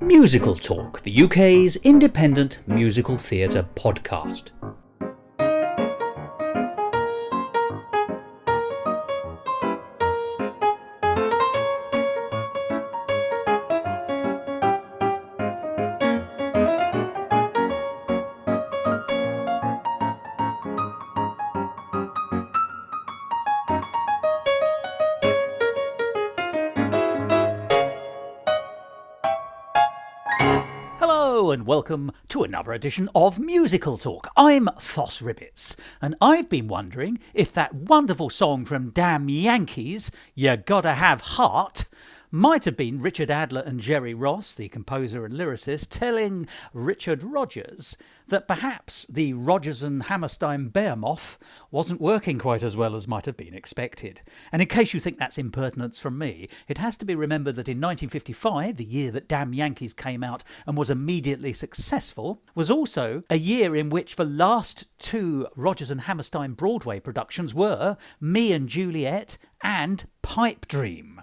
Musical Talk, the UK's independent musical theatre podcast. And welcome to another edition of Musical Talk. I'm Thos and I've been wondering if that wonderful song from Damn Yankees, You Gotta Have Heart, might have been Richard Adler and Jerry Ross, the composer and lyricist, telling Richard Rodgers that perhaps the Rodgers and Hammerstein Behemoth wasn't working quite as well as might have been expected. And in case you think that's impertinence from me, it has to be remembered that in 1955, the year that Damn Yankees came out and was immediately successful, was also a year in which the last two Rodgers and Hammerstein Broadway productions were Me and Juliet and Pipe Dream.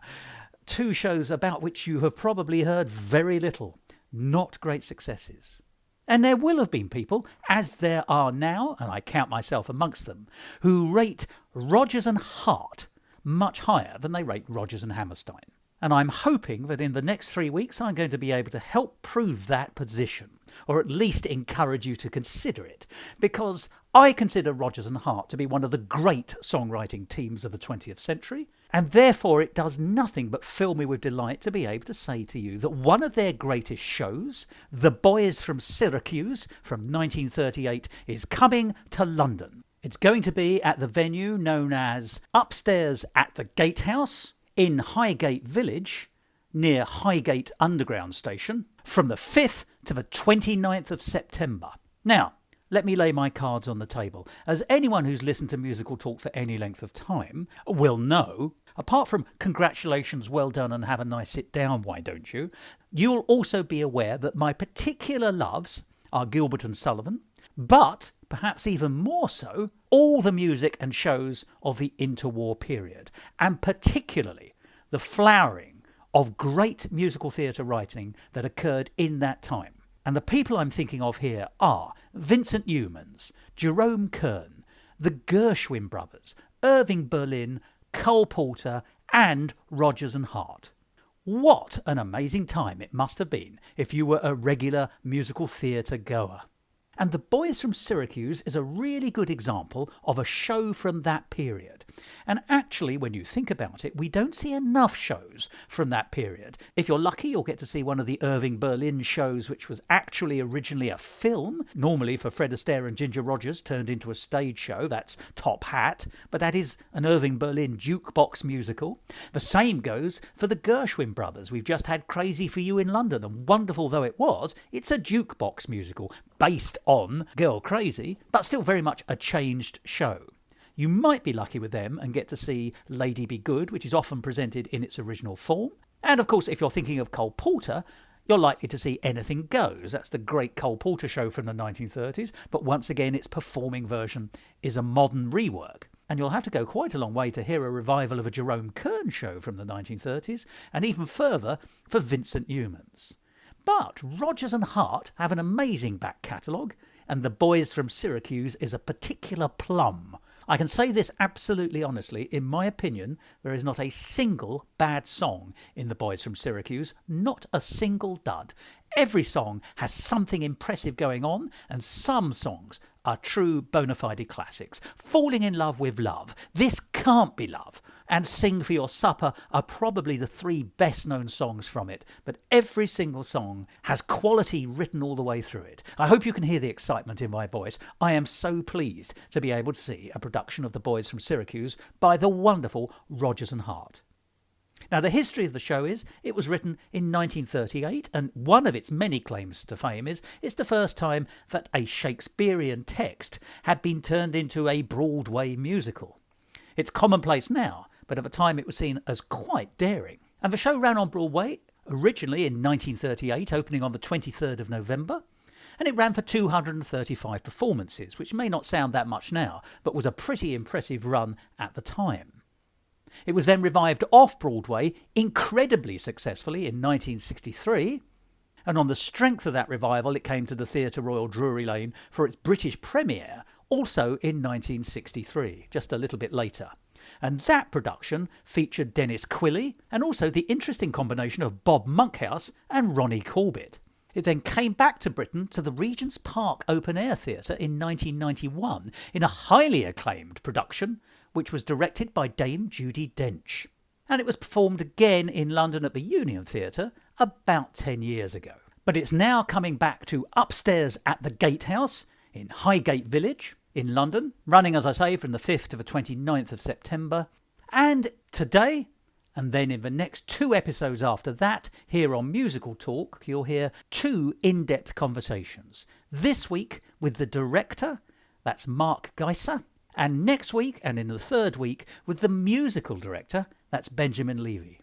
Two shows about which you have probably heard very little. Not great successes. And there will have been people, as there are now, and I count myself amongst them, who rate Rodgers and Hart much higher than they rate Rodgers and Hammerstein. And I'm hoping that in the next 3 weeks I'm going to be able to help prove that position, or at least encourage you to consider it, because I consider Rodgers and Hart to be one of the great songwriting teams of the 20th century, and therefore it does nothing but fill me with delight to be able to say to you that one of their greatest shows, The Boys From Syracuse from 1938, is coming to London. It's going to be at the venue known as Upstairs at the Gatehouse in Highgate Village, near Highgate Underground Station, from the 5th to the 29th of September. Now, let me lay my cards on the table. As anyone who's listened to Musical Talk for any length of time will know, apart from congratulations, well done and have a nice sit down, why don't you, you'll also be aware that my particular loves are Gilbert and Sullivan, but perhaps even more so, all the music and shows of the interwar period, and particularly the flowering of great musical theatre writing that occurred in that time. And the people I'm thinking of here are Vincent Youmans, Jerome Kern, the Gershwin brothers, Irving Berlin, Cole Porter and Rodgers and Hart. What an amazing time it must have been if you were a regular musical theatre goer. And The Boys From Syracuse is a really good example of a show from that period. And actually, when you think about it, we don't see enough shows from that period. If you're lucky, you'll get to see one of the Irving Berlin shows, which was actually originally a film, normally for Fred Astaire and Ginger Rogers, turned into a stage show. That's Top Hat. But that is an Irving Berlin jukebox musical. The same goes for the Gershwin brothers. We've just had Crazy for You in London, and wonderful though it was, it's a jukebox musical based on Girl Crazy, but still very much a changed show. You might be lucky with them and get to see Lady Be Good, which is often presented in its original form. And of course, if you're thinking of Cole Porter, you're likely to see Anything Goes. That's the great Cole Porter show from the 1930s, but once again, its performing version is a modern rework. And you'll have to go quite a long way to hear a revival of a Jerome Kern show from the 1930s, and even further for Vincent Youmans. But Rodgers and Hart have an amazing back catalogue, and The Boys From Syracuse is a particular plum. I can say this absolutely honestly, in my opinion, there is not a single bad song in The Boys From Syracuse, not a single dud. Every song has something impressive going on, and some songs are true bona fide classics. Falling in Love with Love, This Can't Be Love, and Sing for Your Supper are probably the three best known songs from it, but every single song has quality written all the way through it. I hope you can hear the excitement in my voice. I am so pleased to be able to see a production of The Boys From Syracuse by the wonderful Rodgers and Hart. Now, the history of the show is it was written in 1938, and one of its many claims to fame is it's the first time that a Shakespearean text had been turned into a Broadway musical. It's commonplace now, but at the time it was seen as quite daring. And the show ran on Broadway originally in 1938, opening on the 23rd of November, and it ran for 235 performances, which may not sound that much now, but was a pretty impressive run at the time. It was then revived off-Broadway incredibly successfully in 1963, And on the strength of that revival, it came to the Theatre Royal Drury Lane for its British premiere, also in 1963, just a little bit later. And that production featured Dennis Quilley and also the interesting combination of Bob Monkhouse and Ronnie Corbett. It then came back to Britain to the Regent's Park Open Air Theatre in 1991 in a highly acclaimed production, which was directed by Dame Judi Dench. And it was performed again in London at the Union Theatre about 10 years ago. But it's now coming back to Upstairs at the Gatehouse in Highgate Village in London, running, as I say, from the 5th to the 29th of September. And today, and then in the next 2 episodes after that, here on Musical Talk, you'll hear 2 in-depth conversations. This week with the director, that's Mark Giesser, and next week, and in the 3rd week, with the musical director, that's Benjamin Levy.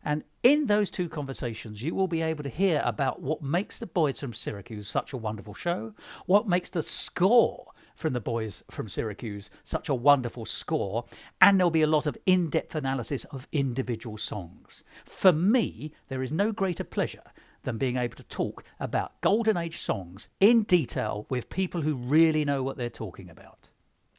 And in those 2 conversations, you will be able to hear about what makes the Boys from Syracuse such a wonderful show, what makes the score from the Boys from Syracuse such a wonderful score, and there'll be a lot of in-depth analysis of individual songs. For me, there is no greater pleasure than being able to talk about Golden Age songs in detail with people who really know what they're talking about.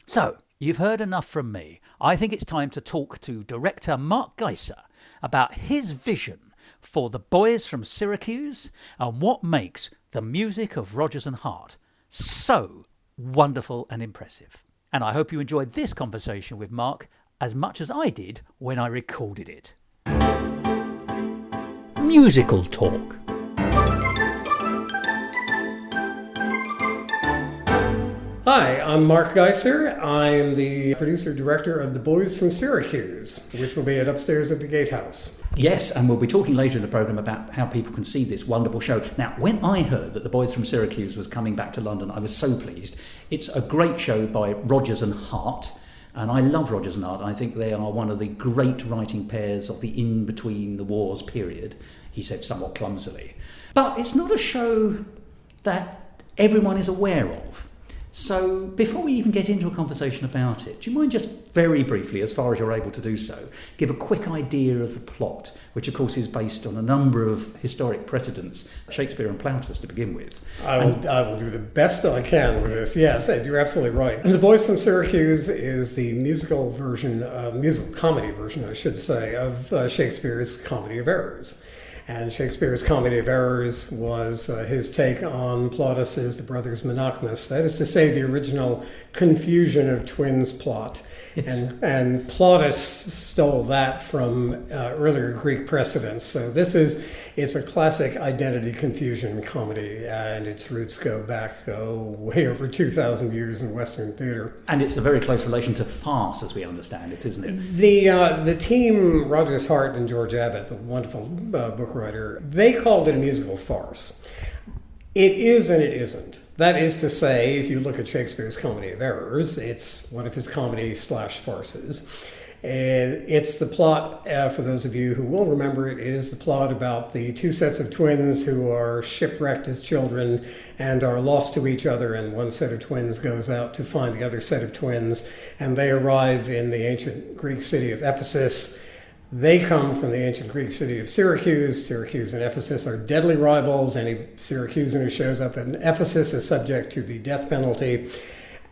So, you've heard enough from me. I think it's time to talk to director Mark Giesser about his vision for the Boys from Syracuse and what makes the music of Rodgers and Hart so wonderful and impressive. And I hope you enjoyed this conversation with Mark as much as I did when I recorded it. Musical Talk. Hi, I'm Mark Giesser. I am the producer-director of The Boys from Syracuse, which will be at Upstairs at the Gatehouse. Yes, and we'll be talking later in the programme about how people can see this wonderful show. Now, when I heard that The Boys from Syracuse was coming back to London, I was so pleased. It's a great show by Rodgers and Hart, and I love Rodgers and Hart. I think they are one of the great writing pairs of the in-between-the-wars period, he said somewhat clumsily. But it's not a show that everyone is aware of. So before we even get into a conversation about it, do you mind just very briefly, as far as you're able to do so, give a quick idea of the plot, which of course is based on a number of historic precedents, Shakespeare and Plautus to begin with. I will do the best I can with this. Yes, you're absolutely right. The Boys from Syracuse is the musical comedy version, I should say, of Shakespeare's Comedy of Errors. And Shakespeare's Comedy of Errors was his take on Plautus's The Brothers Monachmus. That is to say, the original Confusion of Twins plot. Yes. And Plautus stole that from earlier Greek precedents. So it's a classic identity confusion comedy, and its roots go back way over 2,000 years in Western theater. And it's a very close relation to farce, as we understand it, isn't it? The team, Rodgers, Hart, and George Abbott, the wonderful book writer, they called it a musical farce. It is and it isn't. That is to say, if you look at Shakespeare's Comedy of Errors, it's one of his comedy/farces. And it's the plot, for those of you who will remember it, is the plot about the 2 sets of twins who are shipwrecked as children and are lost to each other, and one set of twins goes out to find the other set of twins, and they arrive in the ancient Greek city of Ephesus. They come from the ancient Greek city of Syracuse. Syracuse and Ephesus are deadly rivals. Any Syracusan who shows up in Ephesus is subject to the death penalty.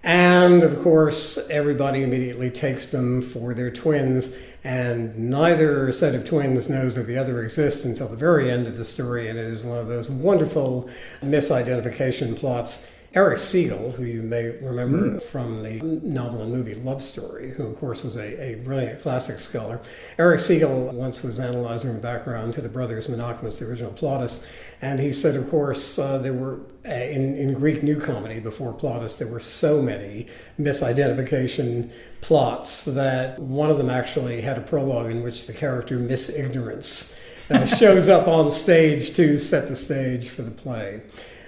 And, of course, everybody immediately takes them for their twins, and neither set of twins knows that the other exists until the very end of the story, and it is one of those wonderful misidentification plots. Eric Siegel, who you may remember from the novel and movie Love Story, who of course was a brilliant classic scholar. Eric Siegel once was analyzing the background to the Brothers Monachmus, the original Plautus, and he said, of course, there were, in Greek New Comedy before Plautus, there were so many misidentification plots that one of them actually had a prologue in which the character Miss Ignorance shows up on stage to set the stage for the play.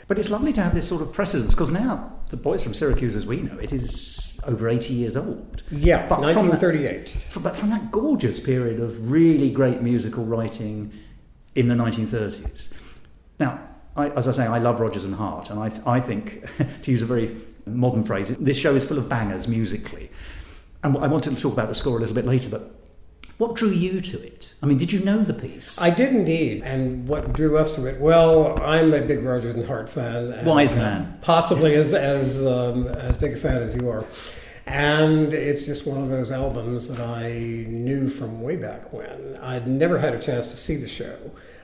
But it's lovely to have this sort of precedence, because now the Boys from Syracuse, as we know it, is over 80 years old. Yeah, but 1938. But from that gorgeous period of really great musical writing in the 1930s. Now, as I say, I love Rodgers and Hart, and I think, to use a very modern phrase, this show is full of bangers musically. And I wanted to talk about the score a little bit later, but What drew you to it? I mean, did you know the piece? I did indeed. And what drew us to it? Well, I'm a big Rodgers and Hart fan. And, Wise man. Possibly as big a fan as you are. And it's just one of those albums that I knew from way back when. I'd never had a chance to see the show,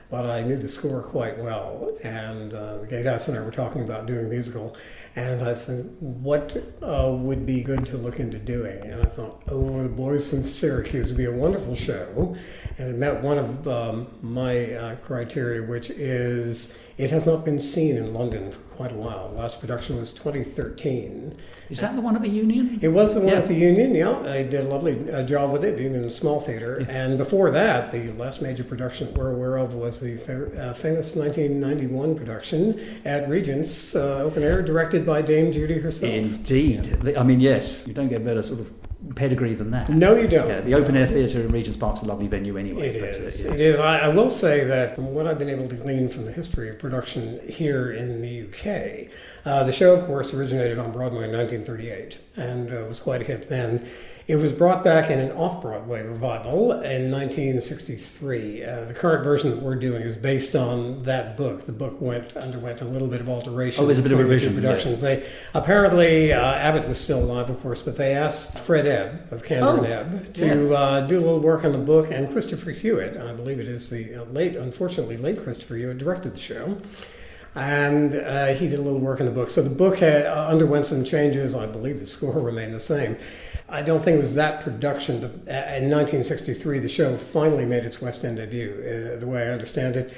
but I knew the score quite well. And Gatehouse and I were talking about doing a musical. And I said, what would be good to look into doing? And I thought, the Boys From Syracuse would be a wonderful show. And it met one of my criteria, which is it has not been seen in London for quite a while. The last production was 2013. Is that the one at the Union? It was the one at the Union, yeah. I did a lovely job with it, even in a small theater. Yeah. And before that, the last major production that we're aware of was the famous 1991 production at Regent's Open Air, directed by Dame Judy herself. Indeed. Yeah. I mean, yes, you don't get better sort of pedigree than that. No, you don't. Yeah, the Open Air Theatre in Regent's Park's a lovely venue anyway. It is. I will say that from what I've been able to glean from the history of production here in the UK, the show, of course, originated on Broadway in 1938 and was quite a hit then. It was brought back in an off-Broadway revival in 1963. The current version that we're doing is based on that book. The book underwent a little bit of alteration. Oh, there's a bit of revision. Productions. Yeah. They apparently Abbott was still alive, of course, but they asked Fred Ebb of Candor and Ebb to do a little work on the book, and Christopher Hewitt, I believe it is the unfortunately late Christopher Hewitt, directed the show. And he did a little work on the book. So the book had underwent some changes. I believe the score remained the same. I don't think it was that production. In 1963, the show finally made its West End debut, the way I understand it.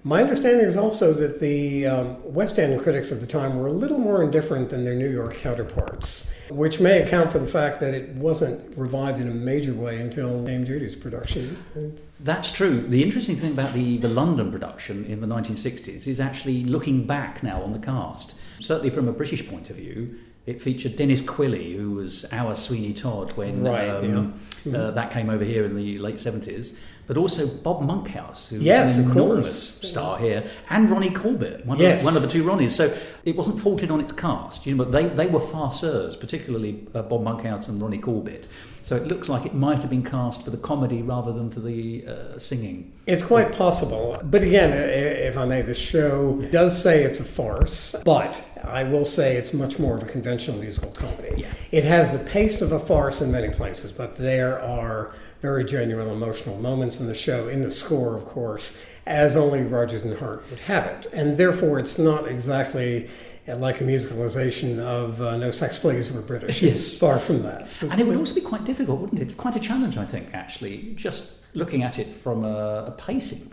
My understanding is also that the West End critics at the time were a little more indifferent than their New York counterparts, which may account for the fact that it wasn't revived in a major way until Dame Judy's production. That's true. The interesting thing about the London production in the 1960s is actually looking back now on the cast. Certainly from a British point of view, it featured Dennis Quilley, who was our Sweeney Todd when that came over here in the late 70s, but also Bob Monkhouse, who was an enormous star here, and Ronnie Corbett, one of the two Ronnies. So it wasn't faulted on its cast, but they were farceurs, particularly Bob Monkhouse and Ronnie Corbett. So it looks like it might have been cast for the comedy rather than for the singing. It's quite possible. But again, if I may, the show does say it's a farce, but I will say it's much more of a conventional musical comedy. Yeah. It has the pace of a farce in many places, but there are very genuine emotional moments in the show, in the score, of course, as only Rodgers and Hart would have it. And therefore, it's not exactly like a musicalization of No Sex, Please, We're British. Yes. It's far from that. And it would also be quite difficult, wouldn't it? It's quite a challenge, I think, actually, just looking at it from a pacing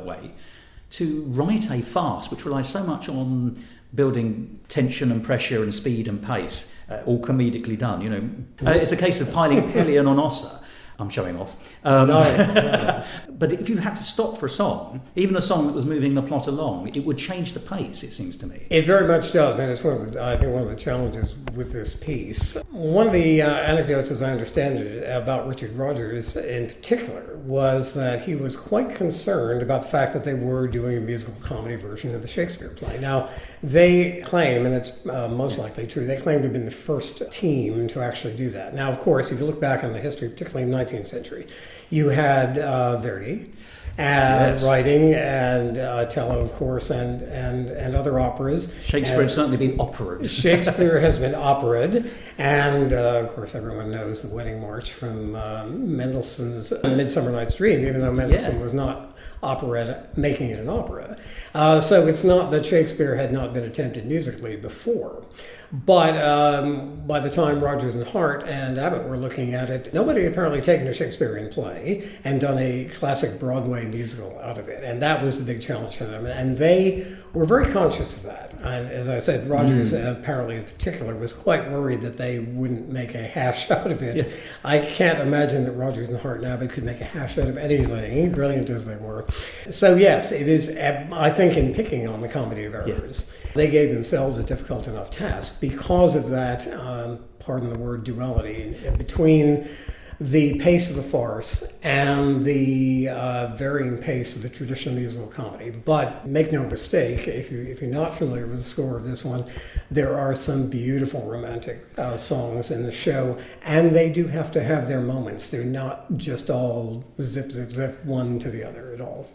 way, to write a farce which relies so much on building tension and pressure and speed and pace, all comedically done. It's a case of piling pillion on ossa. I'm showing off. No. But if you had to stop for a song, even a song that was moving the plot along, it would change the pace, it seems to me. It very much does, and it's I think one of the challenges with this piece. One of the anecdotes, as I understand it, about Richard Rodgers in particular, was that he was quite concerned about the fact that they were doing a musical comedy version of the Shakespeare play. Now, they claim, and it's most likely true, they claim to have been the first team to actually do that. Now, of course, if you look back on the history, particularly in the 19th century, you had Verdi writing, and Othello, of course, and other operas. Shakespeare has certainly been operaed. Shakespeare has been operaed, and of course everyone knows the Wedding March from Mendelssohn's Midsummer Night's Dream, even though Mendelssohn was not making it an opera. So it's not that Shakespeare had not been attempted musically before. But by the time Rodgers and Hart and Abbott were looking at it, nobody had apparently taken a Shakespearean play and done a classic Broadway musical out of it. And that was the big challenge for them. And they were very conscious of that. And as I said, Rodgers apparently in particular was quite worried that they wouldn't make a hash out of it. Yeah. I can't imagine that Rodgers and Hart and Abbott could make a hash out of anything, brilliant as they were. So yes, it is, I think, in picking on the comedy of errors, they gave themselves a difficult enough task because of that, pardon the word, duality between the pace of the farce and the varying pace of the traditional musical comedy. But make no mistake, if you're not familiar with the score of this one, there are some beautiful romantic songs in the show, and they do have to have their moments. They're not just all zip, zip, zip one to the other at all.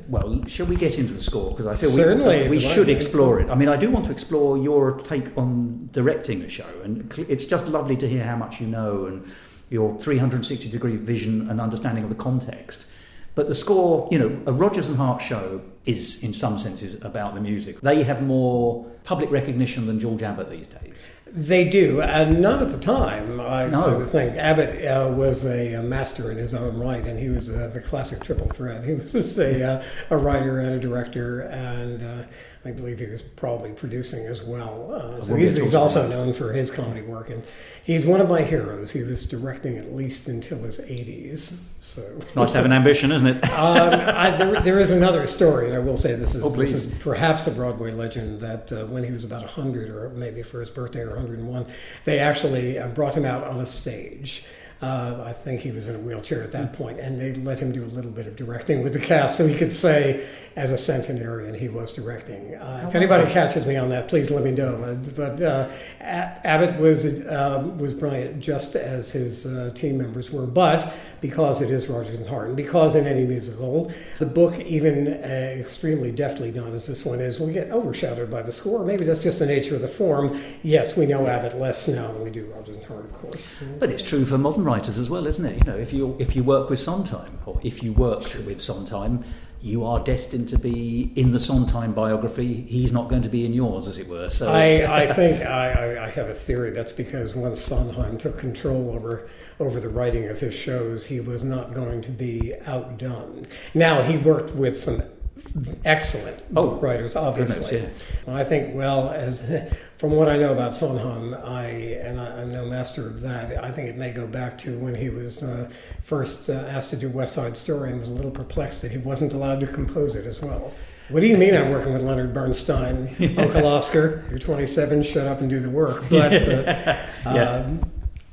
Well, shall we get into the score? Because I feel Certainly, we should explore it. I mean, I do want to explore your take on directing a show, and it's just lovely to hear how much you know and your 360-degree vision and understanding of the context. But the score, a Rodgers and Hart show is, in some senses, about the music. They have more public recognition than George Abbott these days. They do, and not at the time. I would think Abbott was a master in his own right, and he was the classic triple threat. He was just a writer and a director, and I believe he was probably producing as well. So he's also known for his comedy work, and he's one of my heroes. He was directing at least until his 80s. So it's nice to have an ambition, isn't it? There is another story, and I will say this is perhaps a Broadway legend, that when he was about 100, or maybe for his birthday or 101, they actually brought him out on a stage. I think he was in a wheelchair at that point, and they let him do a little bit of directing with the cast, so he could say, as a centenarian, he was directing. If anybody catches me on that, please let me know. But Abbott was brilliant, just as his team members were. But because it is Rodgers and Hart, and because in any musical, the book, even extremely deftly done as this one is, will get overshadowed by the score. Maybe that's just the nature of the form. Yes, we know Abbott less now than we do Rodgers and Hart, of course. But it's true for modern writers as well, isn't it? If you work with Sondheim, or if you worked with Sondheim, you are destined to be in the Sondheim biography. He's not going to be in yours, as it were. So I think I have a theory that's because once Sondheim took control over the writing of his shows, he was not going to be outdone. Now, he worked with some excellent book writers, obviously. Goodness, yeah. I think, from what I know about Sondheim, I'm no master of that. I think it may go back to when he was first asked to do West Side Story and was a little perplexed that he wasn't allowed to compose it as well. What do you mean I'm working with Leonard Bernstein? Uncle Oscar, you're 27, shut up and do the work. But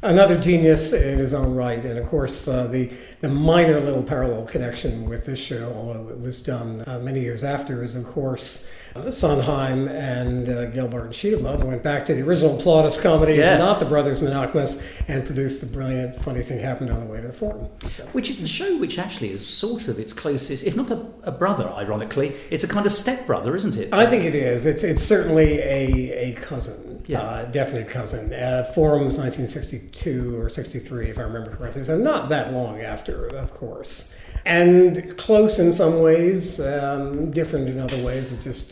another genius in his own right, and of course the minor little parallel connection with this show, although it was done many years after, is of course Sondheim and Gelbart and Schiedema went back to the original Plautus comedies, not the Brothers Monogamous, and produced the brilliant Funny Thing Happened on the Way to the Forum. So. Which is the show which actually is sort of its closest, if not a brother, ironically, it's a kind of stepbrother, isn't it? I think it is. It's certainly a cousin, definite cousin. Forum's 1962 or 63, if I remember correctly, so not that long after, of course. And close in some ways, different in other ways. It's just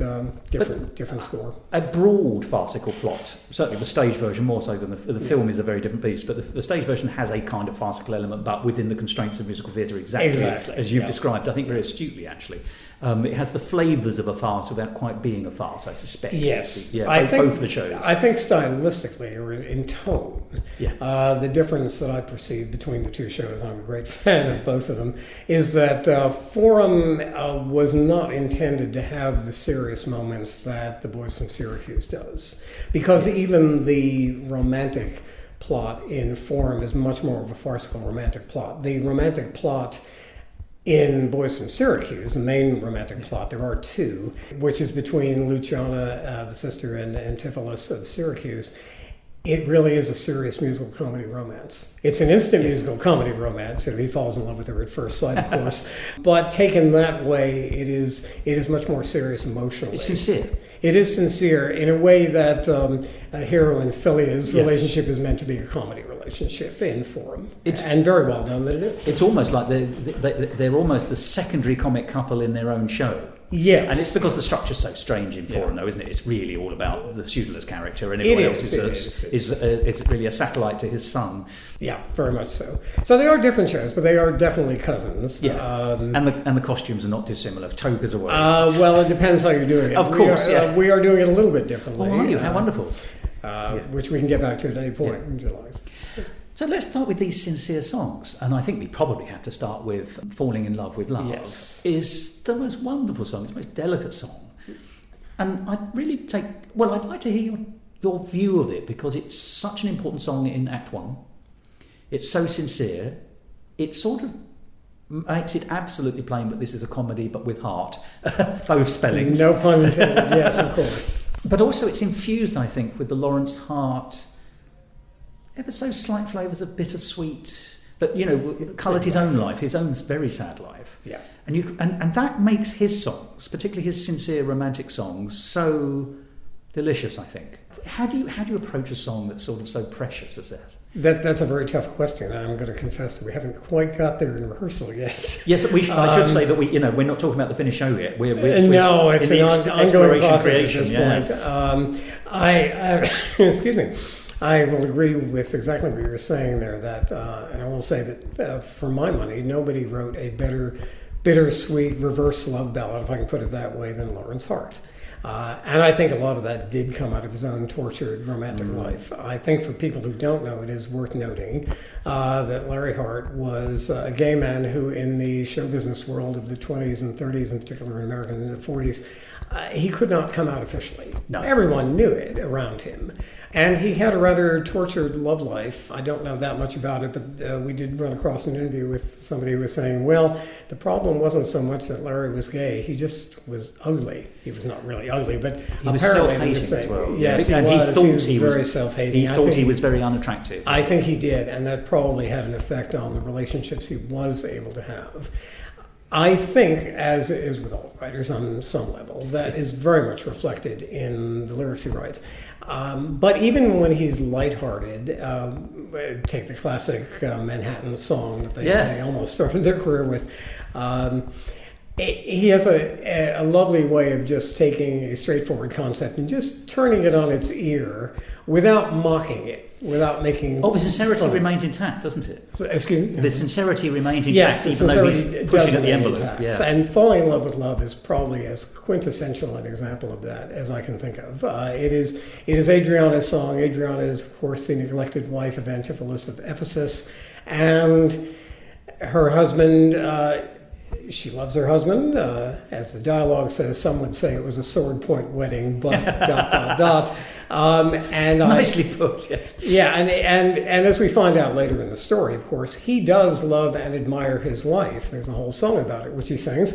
different score. A broad farcical plot. Certainly the stage version more so than the film is a very different piece. But the stage version has a kind of farcical element, but within the constraints of musical theatre, exactly as you've described. I think very astutely, actually. It has the flavours of a farce without quite being a farce, I suspect. Yes, both the shows. I think stylistically or in tone, the difference that I perceive between the two shows, I'm a great fan of both of them, is that Forum was not intended to have the serious moments that the Boys from Syracuse does, because even the romantic plot in Forum is much more of a farcical romantic plot. The romantic plot in Boys from Syracuse, the main romantic plot, there are two, which is between Luciana, the sister, and Antipholus of Syracuse. It really is a serious musical comedy romance. It's an instant musical comedy romance. He falls in love with her at first sight, of course. But taken that way, it is much more serious emotionally. It's sincere. It is sincere in a way that Harooh and Philia's relationship is meant to be a comedy relationship in Forum. And very well done that it is. It's almost like they're almost the secondary comic couple in their own show. Yes. And it's because the structure's so strange in Forum, though, isn't it? It's really all about the Pseudolus character, and everyone else is really a satellite to his son. Yeah, very much so. So they are different shows, but they are definitely cousins. Yeah. And the costumes are not dissimilar. Togas away. Well, it depends how you're doing it. Of course, we are doing it a little bit differently. Oh, are you? How wonderful. Which we can get back to at any point in July. So let's start with these sincere songs, and I think we probably have to start with Falling in Love with Love. Yes. Is the most wonderful song, it's the most delicate song. And I'd like to hear your view of it, because it's such an important song in Act 1. It's so sincere, it sort of makes it absolutely plain that this is a comedy, but with heart, both spellings. No pun intended. Yes, of course. But also, it's infused, I think, with the Lawrence Hart ever so slight flavours of bittersweet. But coloured his own life, his own very sad life. Yeah. And that makes his songs, particularly his sincere romantic songs, so delicious, I think. How do you approach a song that's sort of so precious as that? That's a very tough question. I'm going to confess that we haven't quite got there in rehearsal yet. Yes, I should say that we're not talking about the finished show yet. We're no, it's in an the ongoing process creation, at this point. I excuse me. I will agree with exactly what you were saying there. That, and I will say that for my money, nobody wrote a better bittersweet reverse love ballad, if I can put it that way, than Lawrence Hart. And I think a lot of that did come out of his own tortured romantic life. I think for people who don't know, it is worth noting that Larry Hart was a gay man who, in the show business world of the 20s and 30s, in particular in America in the 40s, he could not come out officially. No. Everyone knew it around him. And he had a rather tortured love life. I don't know that much about it, but we did run across an interview with somebody who was saying, well, the problem wasn't so much that Larry was gay, he just was ugly. He was not really ugly, but he was apparently self-hating as well. Yes, and he was very self-hating. He thought he was very unattractive. I think he did, and that probably had an effect on the relationships he was able to have. I think, as is with all writers on some level, that is very much reflected in the lyrics he writes. But even when he's lighthearted, take the classic Manhattan song that they almost started their career with, he has a lovely way of just taking a straightforward concept and just turning it on its ear without mocking it, without making the sincerity remains intact, doesn't it? So, excuse me? The sincerity remains intact, yes, even though he's pushing at the envelope. Yeah. And Falling in Love with Love is probably as quintessential an example of that as I can think of. It is Adriana's song. Adriana is, of course, the neglected wife of Antipholus of Ephesus, and her husband... she loves her husband. As the dialogue says, some would say it was a sword point wedding, but ... And nicely put, yes. Yeah, and as we find out later in the story, of course, he does love and admire his wife. There's a whole song about it, which he sings.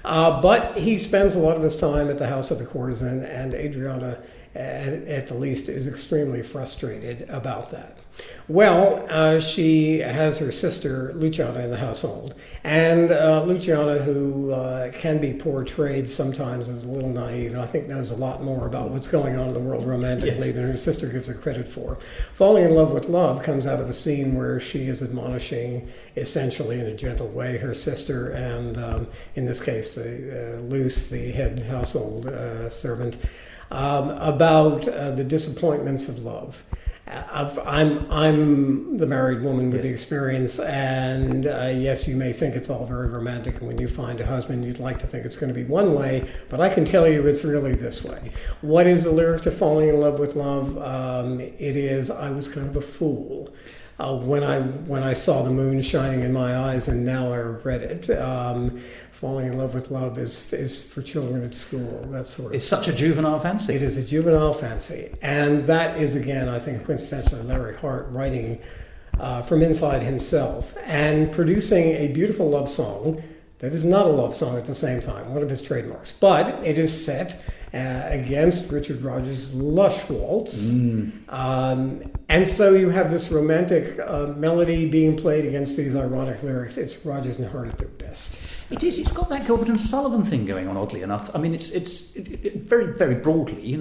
But he spends a lot of his time at the house of the courtesan, and Adriana, at the least, is extremely frustrated about that. Well, she has her sister Luciana in the household, and Luciana, who can be portrayed sometimes as a little naive, and I think knows a lot more about what's going on in the world romantically than her sister gives her credit for. Falling in Love with Love comes out of a scene where she is admonishing, essentially in a gentle way, her sister, and in this case, Luce, the head household servant, about the disappointments of love. I'm the married woman with the experience, and yes, you may think it's all very romantic, and when you find a husband, you'd like to think it's going to be one way, but I can tell you it's really this way. What is the lyric to Falling in Love with Love? It is, I was kind of a fool when I saw the moon shining in my eyes, and now I regret it. Falling in Love with Love is for children at school, that sort of It's such a juvenile fancy. It is a juvenile fancy. And that is, again, I think, quintessentially Larry Hart writing from inside himself and producing a beautiful love song that is not a love song at the same time, one of his trademarks. But it is set against Richard Rodgers' lush waltz. And so you have this romantic melody being played against these ironic lyrics. It's Rodgers and Hart at their best. It is. It's got that Gilbert and Sullivan thing going on, oddly enough. I mean, it's very, very broadly,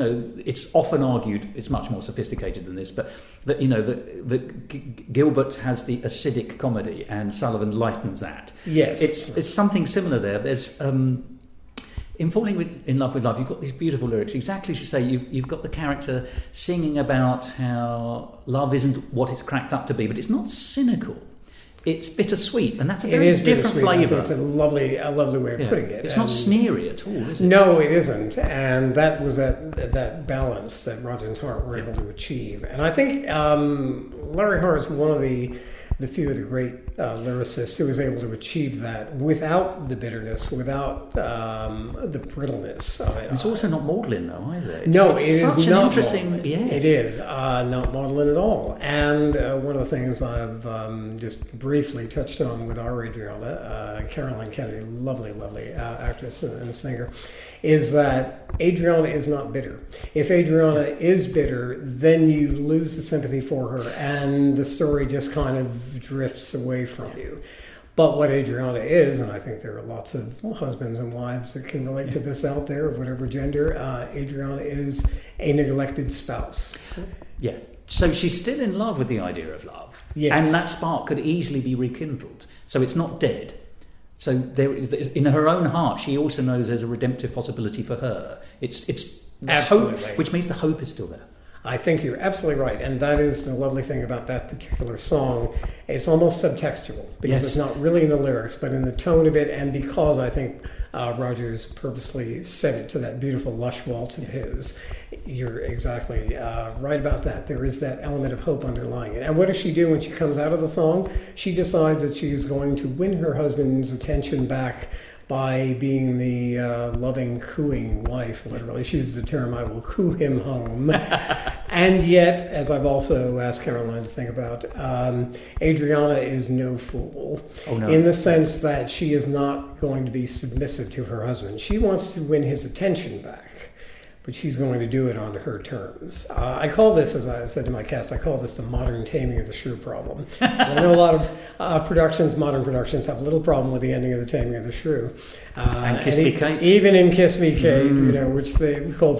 it's often argued, it's much more sophisticated than this, but that, that Gilbert has the acidic comedy and Sullivan lightens that. Yes. It's something similar there. There's... in Falling in Love with Love, you've got these beautiful lyrics. Exactly as you say, you've got the character singing about how love isn't what it's cracked up to be, but it's not cynical. It's bittersweet, and that's a very different flavour. It's a lovely way of putting it. It's not sneery at all, is it? No, it isn't. And that was that balance that Rodgers and Hart were able to achieve. And I think Larry Hart is one of the the few of the great lyricists who was able to achieve that without the bitterness, without the brittleness of it. It's also not maudlin, though, either. It is such not an interesting. maudlin. Yes. It is not maudlin at all. And one of the things I've just briefly touched on with our Adriana, Caroline Kennedy, lovely actress and singer, is that Adriana is not bitter. If Adriana is bitter, then you lose the sympathy for her, and the story just kind of drifts away from you. But what Adriana is, and I think there are lots of husbands and wives that can relate to this out there, of whatever gender, Adriana is a neglected spouse. Yeah. So she's still in love with the idea of love. Yes. And that spark could easily be rekindled. So it's not dead. So there, in her own heart, she also knows there's a redemptive possibility for her. It's Absolutely. hope, which means the hope is still there. I think you're absolutely right, and that is the lovely thing about that particular song. It's almost subtextual, because it's not really in the lyrics, but in the tone of it, and because I think Rodgers purposely set it to that beautiful lush waltz of his. You're exactly right about that. There is that element of hope underlying it. And what does she do when she comes out of the song? She decides that she is going to win her husband's attention back by being the loving, cooing wife, literally. She uses the term, I will coo him home. And yet, as I've also asked Caroline to think about, Adriana is no fool. Oh, no. In the sense that she is not going to be submissive to her husband. She wants to win his attention back, but she's going to do it on her terms. I call this, as I said to my cast, I call this the modern taming of the shrew problem. I know a lot of modern productions have a little problem with the ending of the taming of the shrew. And Kiss Me Kate. Even in Kiss Me Kate, which Cole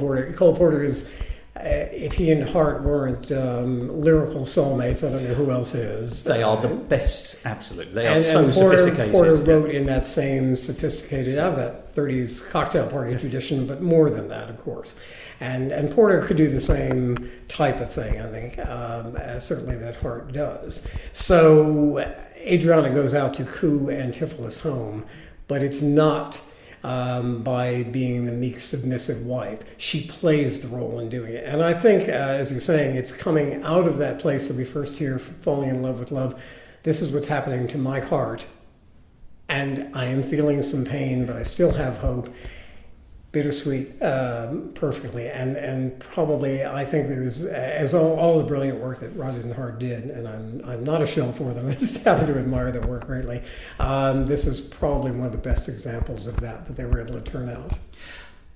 Porter is, if he and Hart weren't lyrical soulmates, I don't know who else is. They are the best, absolutely. They are and so sophisticated. Porter wrote in that same sophisticated, out of that 30s cocktail party tradition, but more than that, of course. And Porter could do the same type of thing, I think, as certainly that Hart does. So Adriana goes out to coo Antipholus home, but it's not by being the meek, submissive wife. She plays the role in doing it. And I think, as you're saying, it's coming out of that place that we first hear, falling in love with love. This is what's happening to my heart. And I am feeling some pain, but I still have hope. Bittersweet, perfectly. And probably, I think there's, as all the brilliant work that Rodgers and Hart did, and I'm not a shill for them, I just happen to admire their work greatly. This is probably one of the best examples of that they were able to turn out.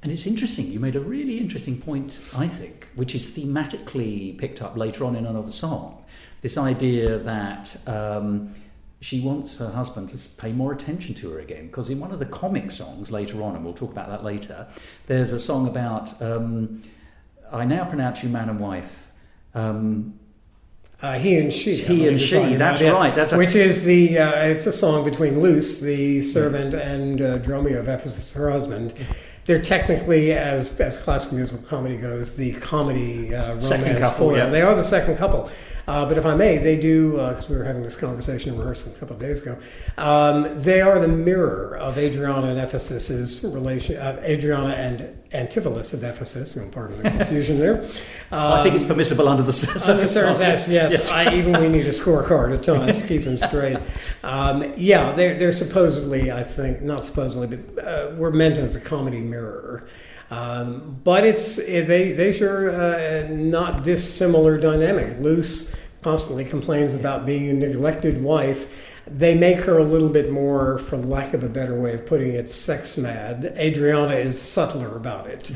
And it's interesting, you made a really interesting point, I think, which is thematically picked up later on in another song. This idea that she wants her husband to pay more attention to her again, because in one of the comic songs later on, and we'll talk about that later, there's a song about I now pronounce you man and wife. He and she. He and she, that's right. That's which is it's a song between Luce, the servant, and Dromio of Ephesus, her husband. They're technically, as classical musical comedy goes, the comedy romance couple. Yeah. They are the second couple. But if I may, they do, because we were having this conversation in rehearsal a couple of days ago, they are the mirror of Adriana and Ephesus's relation, Adriana and Antipholus of Ephesus, pardon the confusion there. I think it's permissible under the circumstances. Yes. Even we need a scorecard at times to keep them straight. They're supposedly, I think, not supposedly, but were meant as the comedy mirror. But they sure not dissimilar dynamic. Luce constantly complains about being a neglected wife. They make her a little bit more, for lack of a better way of putting it, sex mad. Adriana is subtler about it.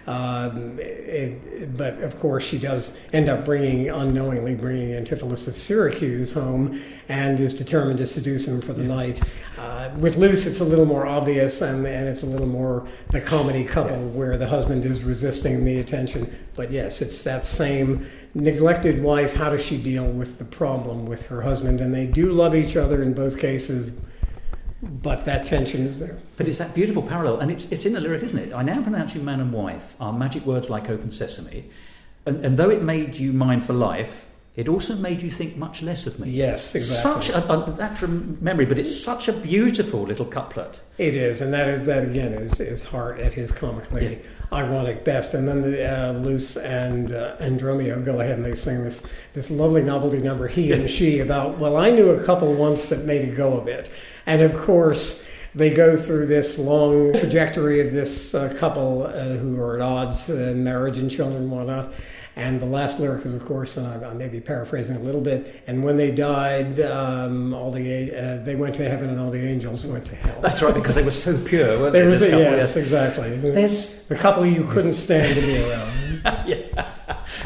But of course she does end up unknowingly bringing Antipholus of Syracuse home and is determined to seduce him for the night. With Luce, it's a little more obvious, and it's a little more the comedy couple where the husband is resisting the attention. But yes, it's that same neglected wife. How does she deal with the problem with her husband? And they do love each other in both cases, but that tension is there. But it's that beautiful parallel, and it's in the lyric, isn't it? I now pronounce you man and wife, are magic words like open sesame. And though it made you mine for life, it also made you think much less of me. Yes, exactly. That's from memory, but it's such a beautiful little couplet. It is, and that again is Hart at his comically ironic best. And then Luce and Dromio go ahead and they sing this lovely novelty number, he and she, about, well, I knew a couple once that made a go of it. And of course, they go through this long trajectory of this couple who are at odds in marriage and children and whatnot. And the last lyric is, of course, and I may be paraphrasing a little bit, and when they died, they went to heaven and all the angels went to hell. That's right, because they were so pure, weren't they? Yes, exactly. There's the couple you couldn't stand to be around.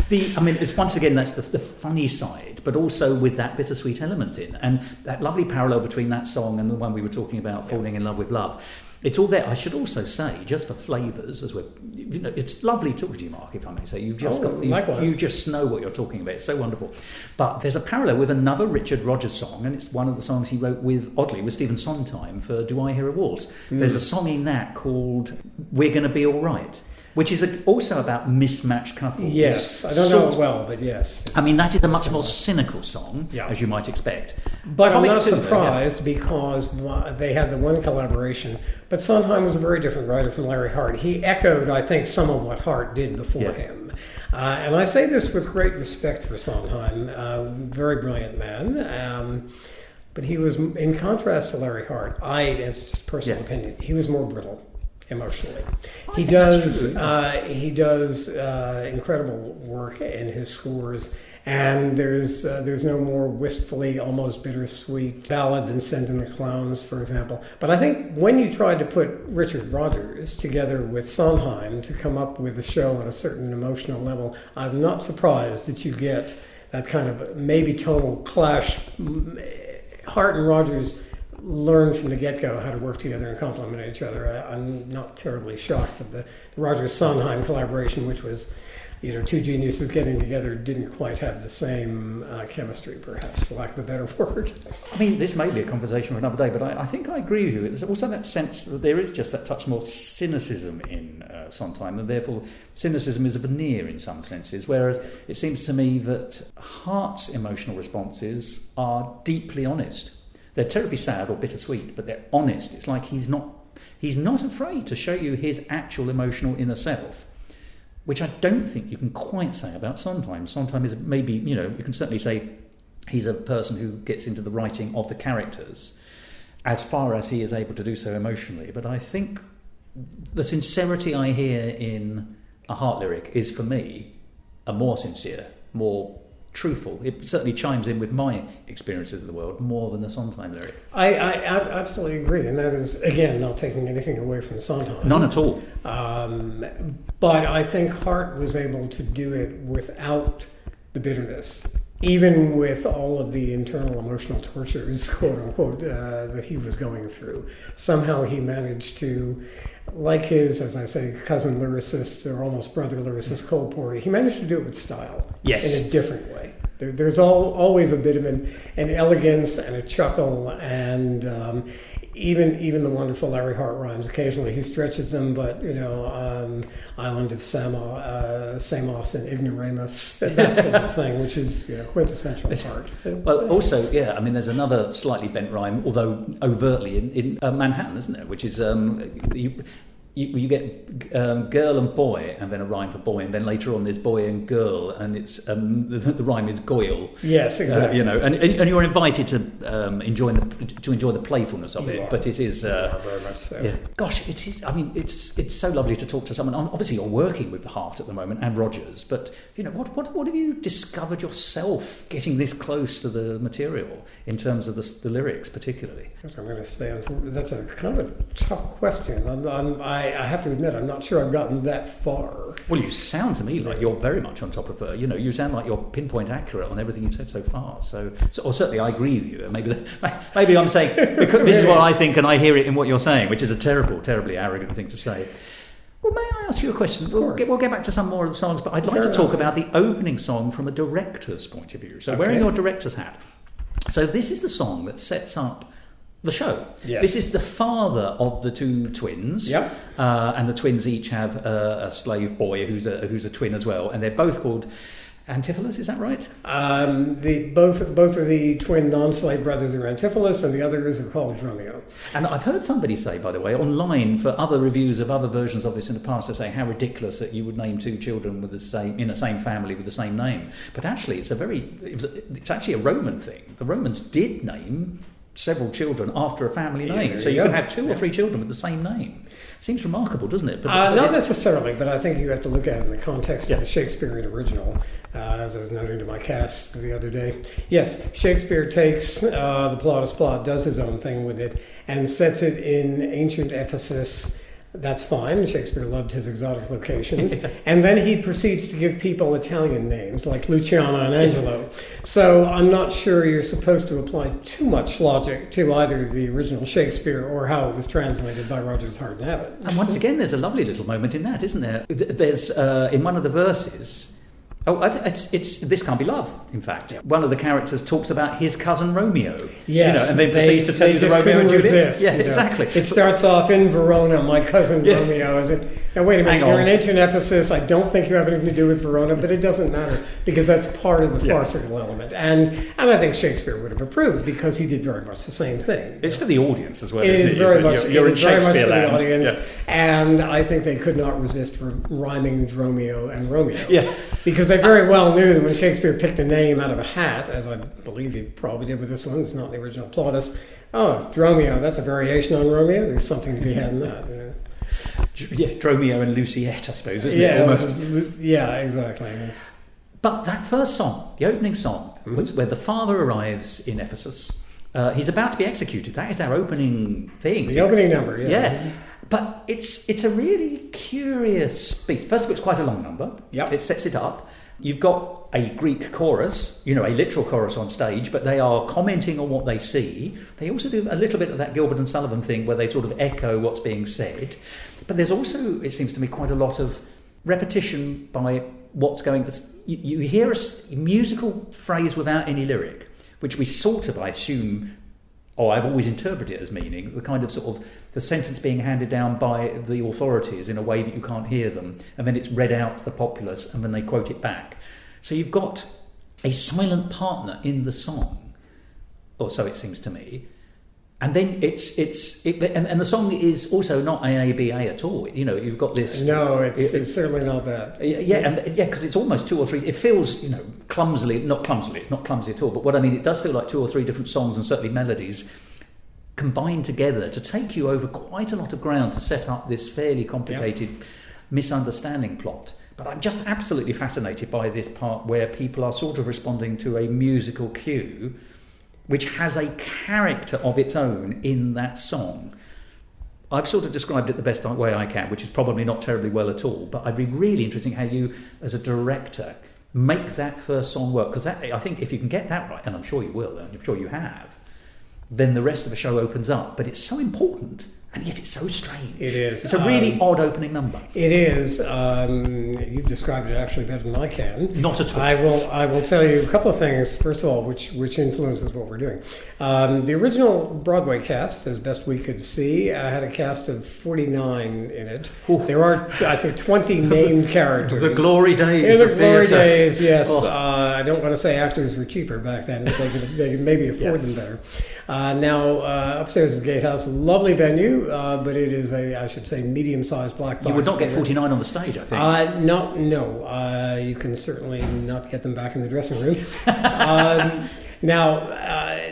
It's once again, that's the funny side, but also with that bittersweet element in. And that lovely parallel between that song and the one we were talking about, Falling in Love with Love. It's all there. I should also say, just for flavours, as it's lovely talking to you, Mark, if I may say. You've just you just know what you're talking about. It's so wonderful. But there's a parallel with another Richard Rodgers song, and it's one of the songs he wrote with Stephen Sondheim for Do I Hear a Waltz. There's a song in that called We're Gonna Be All Right, which is also about mismatched couples. Yes, I don't know it well, but yes. I mean, that is a much more cynical song, as you might expect. But I'm not surprised because they had the one collaboration, but Sondheim was a very different writer from Larry Hart. He echoed, I think, some of what Hart did before him. And I say this with great respect for Sondheim, very brilliant man. But he was, in contrast to Larry Hart, it's just personal opinion, he was more brittle emotionally. He does incredible work in his scores, and there's no more wistfully, almost bittersweet ballad than Send in the Clowns, for example. But I think when you tried to put Richard Rodgers together with Sondheim to come up with a show on a certain emotional level, I'm not surprised that you get that kind of maybe tonal clash. Hart and Rodgers learned from the get-go how to work together and complement each other. I'm not terribly shocked that the Rodgers-Sondheim collaboration, which was, two geniuses getting together, didn't quite have the same chemistry, perhaps, for lack of a better word. I mean, this may be a conversation for another day, but I think I agree with you. There's also that sense that there is just that touch more cynicism in Sondheim, and therefore cynicism is a veneer in some senses, whereas it seems to me that Hart's emotional responses are deeply honest. They're terribly sad or bittersweet, but they're honest. It's like he's not afraid to show you his actual emotional inner self, which I don't think you can quite say about Sondheim. Sondheim is maybe, you can certainly say he's a person who gets into the writing of the characters as far as he is able to do so emotionally. But I think the sincerity I hear in a Hart lyric is, for me, a more sincere, more truthful. It certainly chimes in with my experiences of the world more than the Sondheim lyric. I absolutely agree, and that is, again, not taking anything away from Sondheim. None at all. But I think Hart was able to do it without the bitterness, even with all of the internal emotional tortures, quote unquote, that he was going through. Somehow he managed to, like his, as I say, cousin lyricist or almost brother lyricist Cole Porter, he managed to do it with style. Yes. In a different way. There's always a bit of an elegance and a chuckle, and even the wonderful Larry Hart rhymes. Occasionally he stretches them, but Island of Samos and Ignoramus, that sort of thing, which is quintessential Hart. Well, also, there's another slightly bent rhyme, although overtly in Manhattan, isn't there? Which is you get girl and boy, and then a rhyme for boy, and then later on there's boy and girl, and it's the rhyme is goyle. Yes, exactly. And you're invited to enjoy the playfulness of it, but it is very much so. Yeah. Gosh, it is. I mean, it's so lovely to talk to someone. Obviously, you're working with Hart at the moment and Rodgers, but what have you discovered yourself getting this close to the material in terms of the lyrics, particularly? I'm going to say that's a kind of a tough question. I have to admit, I'm not sure I've gotten that far. Well, you sound to me like you're very much on top of it. You sound like you're pinpoint accurate on everything you've said so far. So or certainly I agree with you. Maybe I'm saying, because this is what I think and I hear it in what you're saying, which is a terribly arrogant thing to say. Well, may I ask you a question? We'll get back to some more of the songs, but I'd like to talk about the opening song from a director's point of view. So wearing your director's hat. So this is the song that sets up the show. Yes. This is the father of the two twins. Yep. And the twins each have a slave boy who's a twin as well, and they're both called Antipholus, is that right? Both of the twin non-slave brothers are Antipholus, and the others are called Dromio. And I've heard somebody say, by the way, online for other reviews of other versions of this in the past, they say how ridiculous that you would name two children with the same in a same family with the same name. But actually, it's actually a Roman thing. The Romans did name several children after a family name, so you can have two or three children with the same name. Seems remarkable, doesn't it? But not necessarily, but I think you have to look at it in the context of the Shakespearean original. As I was noting to my cast the other day. Yes, Shakespeare takes the Plautus plot, does his own thing with it, and sets it in ancient Ephesus. That's fine. Shakespeare loved his exotic locations. And then he proceeds to give people Italian names, like Luciano and Angelo. So I'm not sure you're supposed to apply too much logic to either the original Shakespeare or how it was translated by Rodgers, Hart and Abbott. And once again, there's a lovely little moment in that, isn't there? There's, in one of the verses... it's This Can't Be Love, in fact. Yeah. One of the characters talks about his cousin Romeo. Yes. And then proceeds to tell you the Romeo and Juliet. Yeah, exactly. It starts off in Verona, my cousin Romeo. Is it? Now, wait a minute. You're in ancient Ephesus. I don't think you have anything to do with Verona, but it doesn't matter because that's part of the farcical element. And I think Shakespeare would have approved because he did very much the same thing. It's for the audience as well, It isn't is it? very much, you're in Shakespeare land. For the audience. And I think they could not resist rhyming Dromio and Romeo. Yeah. Because they very well knew that when Shakespeare picked a name out of a hat, as I believe he probably did with this one, it's not the original Plautus. Oh, Dromio, that's a variation on Romeo. There's something to be had in that. Yeah, Dromio and Luciette, I suppose, isn't it? Almost. Yeah, exactly. But that first song, the opening song, was where the father arrives in Ephesus. He's about to be executed. That is our opening thing. The opening number, yeah. But it's a really curious piece. First of all, it's quite a long number. Yep. It sets it up. You've got a Greek chorus, a literal chorus on stage, but they are commenting on what they see. They also do a little bit of that Gilbert and Sullivan thing where they sort of echo what's being said. But there's also, it seems to me, quite a lot of repetition by what's going on. You hear a musical phrase without any lyric, which we sort of, I assume, I've always interpreted it as meaning the kind of sort of the sentence being handed down by the authorities in a way that you can't hear them, and then it's read out to the populace, and then they quote it back. So you've got a silent partner in the song, or so it seems to me. And then and the song is also not AABA at all. You've got this. No, it's certainly not that. Because it's almost two or three. It feels, clumsily. Not clumsily. It's not clumsy at all. But what I mean, it does feel like two or three different songs and certainly melodies combined together to take you over quite a lot of ground to set up this fairly complicated misunderstanding plot. But I'm just absolutely fascinated by this part where people are sort of responding to a musical cue which has a character of its own in that song. I've sort of described it the best way I can, which is probably not terribly well at all, but I'd be really interested in how you, as a director, make that first song work, because I think if you can get that right, and I'm sure you will, and I'm sure you have, then the rest of the show opens up. But it's so important, and yet it's so strange. It is. It's a really odd opening number. It is. You've described it actually better than I can. Not at all. I will tell you a couple of things. First of all, which influences what we're doing. The original Broadway cast, as best we could see, had a cast of 49 in it. Ooh. There are, I think, 20 named characters. The glory days. In the glory days, yes. Oh. I don't want to say actors were cheaper back then. They could maybe afford them better. Now, upstairs is the Gatehouse, lovely venue, but it is I should say, medium-sized black box. You would not get 49 on the stage, I think. No. You can certainly not get them back in the dressing room. Now,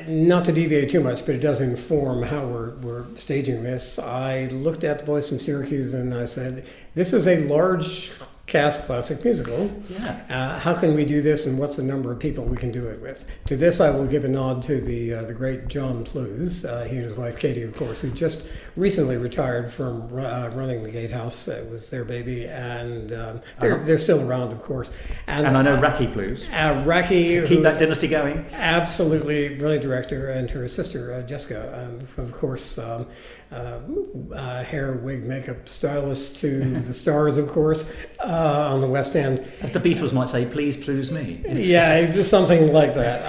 not to deviate too much, but it does inform how we're staging this. I looked at the Boys from Syracuse and I said, this is a large cast classic musical. Yeah. How can we do this, and what's the number of people we can do it with? To this, I will give a nod to the great John Plews, he and his wife Katie, of course, who just recently retired from running the Gatehouse. It was their baby, and they're still around, of course. And I know Raki Plews. Raki, keep that dynasty going. Absolutely brilliant director, and her sister Jessica, of course. Hair, wig, makeup stylist to the stars, of course, on the West End. As the Beatles might say, please please me. Yeah, it's just something like that.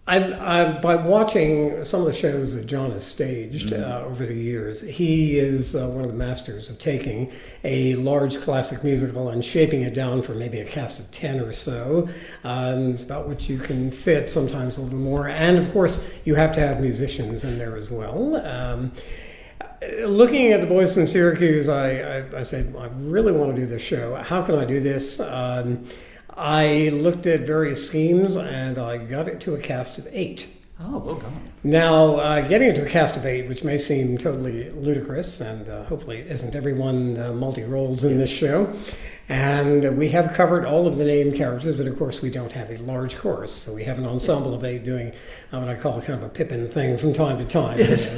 By watching some of the shows that John has staged over the years, he is one of the masters of taking a large classic musical and shaping it down for maybe a cast of 10 or so. It's about what you can fit, sometimes a little more. And of course, you have to have musicians in there as well. Looking at the Boys from Syracuse, I said, I really want to do this show. How can I do this? I looked at various schemes and I got it to a cast of 8. Oh, well done. Now, getting it to a cast of 8, which may seem totally ludicrous, and hopefully it isn't, everyone multi-roles in this show. And we have covered all of the named characters, but of course we don't have a large chorus. So we have an ensemble of 8 doing what I call kind of a Pippin thing from time to time. Yes.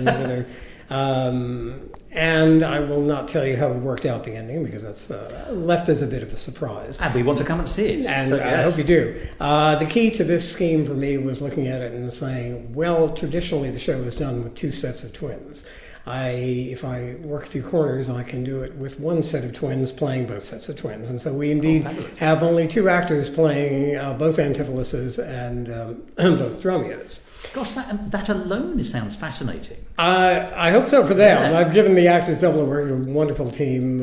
And I will not tell you how we worked out the ending because that's left as a bit of a surprise. And we want to come and see it. And so, I hope you do. The key to this scheme for me was looking at it and saying, well, traditionally the show is done with 2 sets of twins. If I work a few corners, I can do it with 1 set of twins playing both sets of twins. And so we indeed have only 2 actors playing both Antipholuses and both Dromios. Gosh, that alone sounds fascinating. I hope so for them. Yeah. I've given the actors double work, a wonderful team,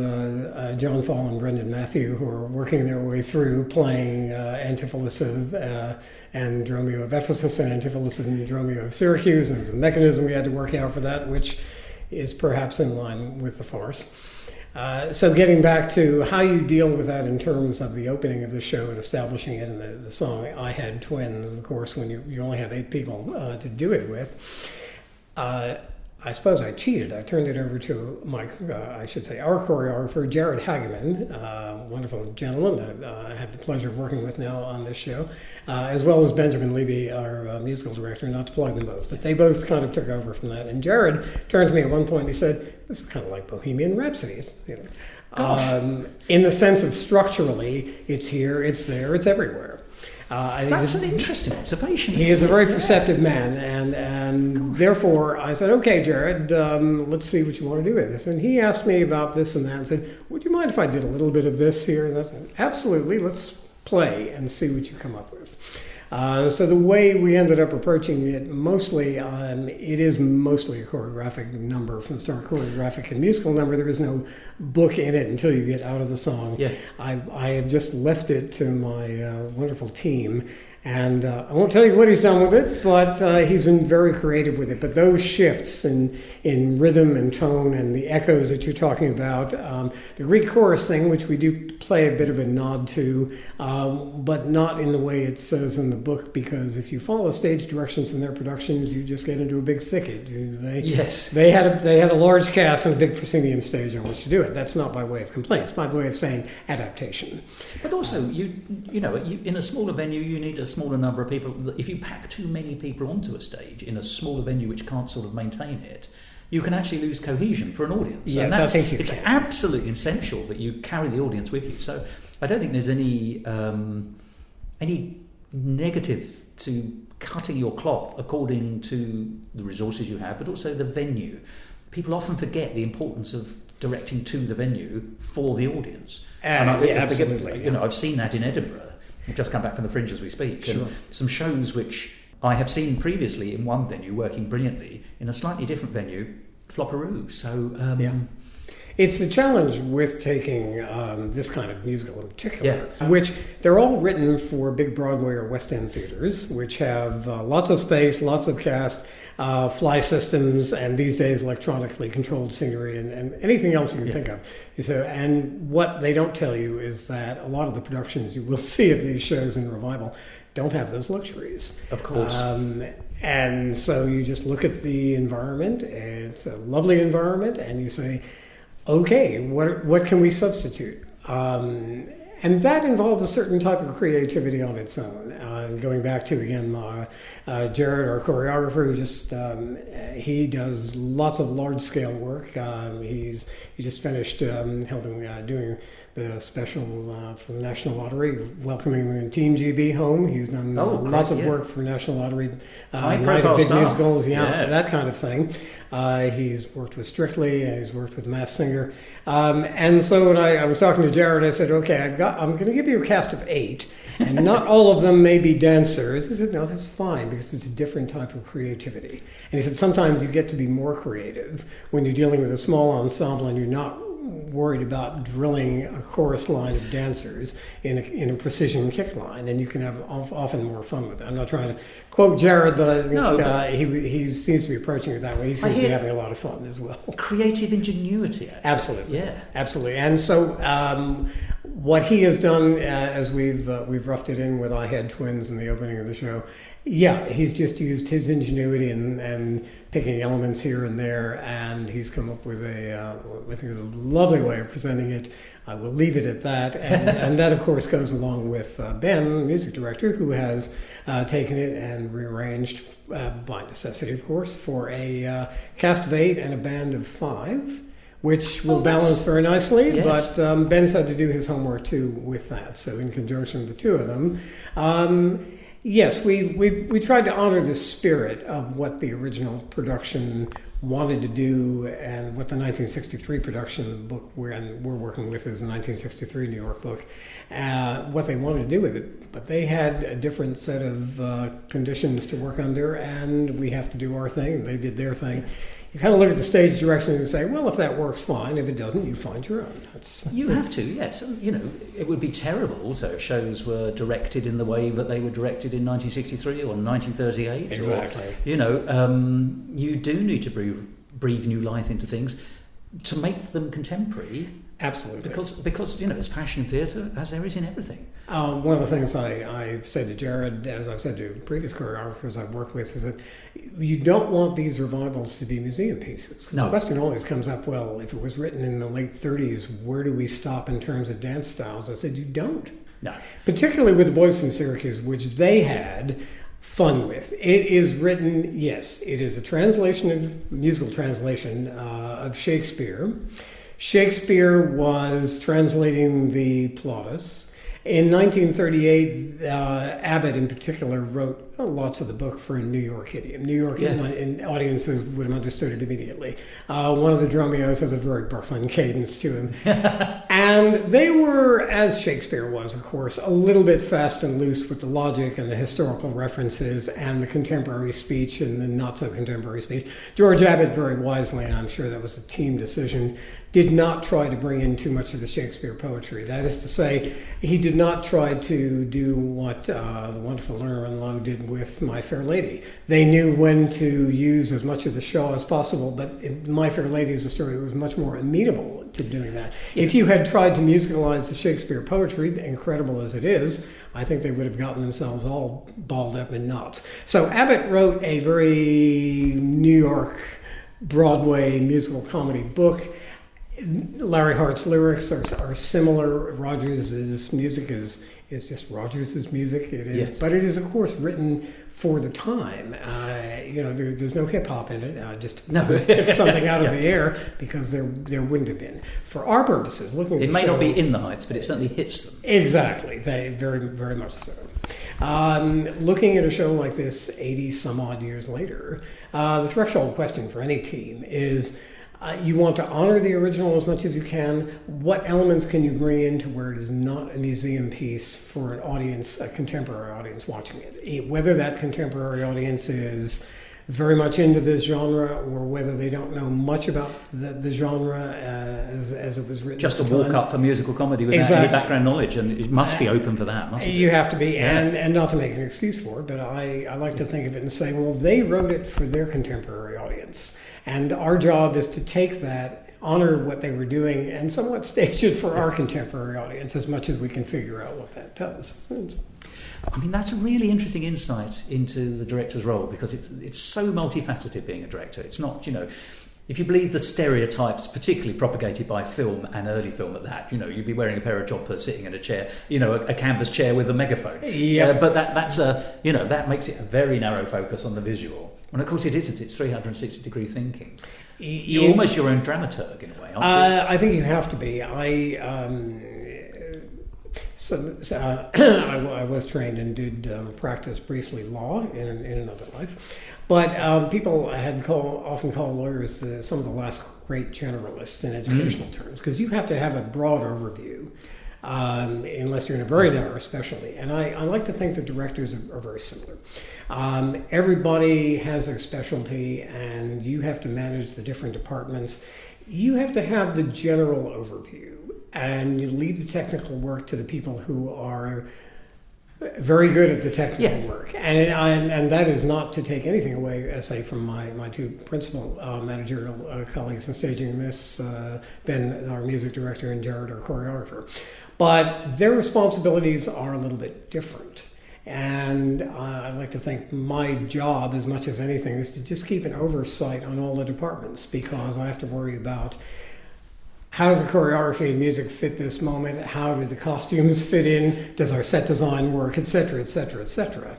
John Fall and Brendan Matthew, who are working their way through playing Antipholus and Dromio of Ephesus and Antipholus and Dromio of Syracuse. And there's a mechanism we had to work out for that, which is perhaps in line with the farce. So getting back to how you deal with that in terms of the opening of the show and establishing it in the song, I Had Twins, of course, when you only have 8 people to do it with. I suppose I cheated. I turned it over to our choreographer, Jared Hageman, wonderful gentleman that I have the pleasure of working with now on this show, as well as Benjamin Levy, our musical director, not to plug them both, but they both kind of took over from that. And Jared turned to me at one point and he said, this is kind of like Bohemian Rhapsody. In the sense of structurally, it's here, it's there, it's everywhere. That's an interesting observation. He is a very perceptive man, and therefore I said, okay, Jared, let's see what you want to do with this. And he asked me about this and that and said, would you mind if I did a little bit of this here? And I said, absolutely, let's play and see what you come up with. So the way we ended up approaching it, mostly, it is mostly a choreographic number from the start, choreographic and musical number. There is no book in it until you get out of the song. Yeah. I have just left it to my wonderful team. And I won't tell you what he's done with it, but he's been very creative with it. But those shifts in rhythm and tone and the echoes that you're talking about, the Greek chorus thing, which we do play a bit of a nod to, but not in the way it says in the book, because if you follow stage directions in their productions, you just get into a big thicket. They had a large cast and a big proscenium stage on which to do it. That's not by way of complaint. It's by way of saying adaptation. But also, you in a smaller venue, you need a smaller number of people. If you pack too many people onto a stage in a smaller venue which can't sort of maintain it, you can actually lose cohesion for an audience. Yes, I think it's absolutely essential that you carry the audience with you. So I don't think there's any negative to cutting your cloth according to the resources you have, but also the venue. People often forget the importance of directing to the venue for the audience. Absolutely. I've seen that in Edinburgh. I've just come back from the Fringe as we speak. Sure. And some shows which I have seen previously in one venue working brilliantly, in a slightly different venue, flop-a-roo. So, It's the challenge with taking this kind of musical in particular, which they're all written for big Broadway or West End theaters, which have lots of space, lots of cast, fly systems, and these days electronically controlled scenery and anything else you can think of. So, and what they don't tell you is that a lot of the productions you will see of these shows in revival don't have those luxuries. Of course. And so you just look at the environment, it's a lovely environment, and you say, okay, what can we substitute? And that involves a certain type of creativity on its own. Going back to, again, Jared, our choreographer, who just, he does lots of large-scale work. He just finished doing the special for the National Lottery, welcoming Team GB home. He's done lots of work for National Lottery, Night of Big Musicals, that kind of thing. He's worked with Strictly, and he's worked with Masked Singer. And so when I was talking to Jared, I said, okay, I'm going to give you a cast of 8, and not all of them may be dancers. He said, no, that's fine, because it's a different type of creativity. And he said, sometimes you get to be more creative when you're dealing with a small ensemble and you're not worried about drilling a chorus line of dancers in a precision kick line, and you can have often more fun with it. I'm not trying to quote Jared, but he seems to be approaching it that way. He seems to be having a lot of fun as well. Creative ingenuity, actually. Absolutely. Yeah. Absolutely. And so what he has done, as we've roughed it in with I Had Twins in the opening of the show, he's just used his ingenuity and picking elements here and there, and he's come up with I think it's a lovely way of presenting it. I will leave it at that, and that of course goes along with Ben, music director, who has taken it and rearranged, by necessity of course, for a cast of 8 and a band of 5. Which will balance very nicely, yes. But Ben's had to do his homework too with that. So in conjunction with the two of them, yes, we tried to honor the spirit of what the original production wanted to do, and what the 1963 production book we're working with is the 1963 New York book, what they wanted to do with it. But they had a different set of conditions to work under, and we have to do our thing. They did their thing. You kind of look at the stage direction and say, well, if that works, fine. If it doesn't, you find your own. You have to, yes. And, it would be terrible also if shows were directed in the way that they were directed in 1963 or 1938. Exactly. Or, you do need to breathe new life into things to make them contemporary. Absolutely. Because it's fashion theatre, as there is in everything. One of the things I said to Jared, as I've said to previous choreographers I've worked with, is that you don't want these revivals to be museum pieces. No. The question always comes up, well, if it was written in the late 30s, where do we stop in terms of dance styles? I said, you don't. No. Particularly with the Boys From Syracuse, which they had fun with. It is written, yes, it is a musical translation of Shakespeare. Shakespeare was translating the Plautus. In 1938, Abbott in particular wrote lots of the book for a New York idiom. New York and audiences would have understood it immediately. One of the Dromios has a very Brooklyn cadence to him. And they were, as Shakespeare was, of course, a little bit fast and loose with the logic and the historical references and the contemporary speech and the not-so-contemporary speech. George Abbott, very wisely, and I'm sure that was a team decision, did not try to bring in too much of the Shakespeare poetry. That is to say, he did not try to do what the wonderful Lerner and Lowe did with My Fair Lady. They knew when to use as much of the Shaw as possible, but in My Fair Lady is a story that was much more amenable to doing that. If you had tried to musicalize the Shakespeare poetry, incredible as it is, I think they would have gotten themselves all balled up in knots. So Abbott wrote a very New York Broadway musical comedy book. Larry Hart's lyrics are similar. Rodgers' music is just Rodgers' music. It is, yes. But it is, of course, written for the time. There's no hip hop in it. Just pick something out of the air, because there wouldn't have been. For our purposes, looking at it may not be in the Heights, but it certainly hits them. Exactly. They very, very much so. Looking at a show like this 80 some odd years later, the threshold question for any team is, you want to honor the original as much as you can. What elements can you bring in to where it is not a museum piece for an audience, a contemporary audience watching it? Whether that contemporary audience is very much into this genre, or whether they don't know much about the genre as it was written. Just a walk up for musical comedy without any background knowledge, and it must be open for that, mustn't it? You have to be, and not to make an excuse for it, but I like to think of it and say, well, they wrote it for their contemporary audience. And our job is to take that, honor what they were doing, and somewhat stage it for our contemporary audience as much as we can figure out what that does. I mean, that's a really interesting insight into the director's role, because it's so multifaceted being a director. It's not, if you believe the stereotypes, particularly propagated by film and early film at that, you'd be wearing a pair of joppers, sitting in a chair, a canvas chair with a megaphone. Yeah. But that makes it a very narrow focus on the visual. And of course it isn't. It's 360-degree thinking. You're almost your own dramaturg in a way, aren't you? I think you have to be. I was trained and did practice briefly law in another life. But people had often called lawyers some of the last great generalists in educational terms, because you have to have a broad overview unless you're in a very narrow specialty. And I like to think that directors are very similar. Everybody has their specialty, and you have to manage the different departments. You have to have the general overview, and you leave the technical work to the people who are very good at the technical work. And that is not to take anything away, say, from my two principal managerial colleagues in staging this, Ben, our music director, and Jared, our choreographer. But their responsibilities are a little bit different. And I like to think my job, as much as anything, is to just keep an oversight on all the departments, because I have to worry about how does the choreography and music fit this moment, how do the costumes fit in, does our set design work, etc., etc., etc.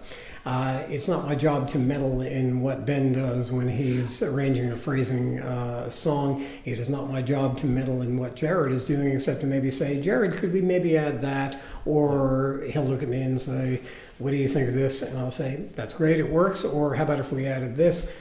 It's not my job to meddle in what Ben does when he's arranging or phrasing a song. It is not my job to meddle in what Jared is doing, except to maybe say, Jared, could we maybe add that? Or he'll look at me and say, what do you think of this? And I'll say, that's great, it works. Or how about if we added this?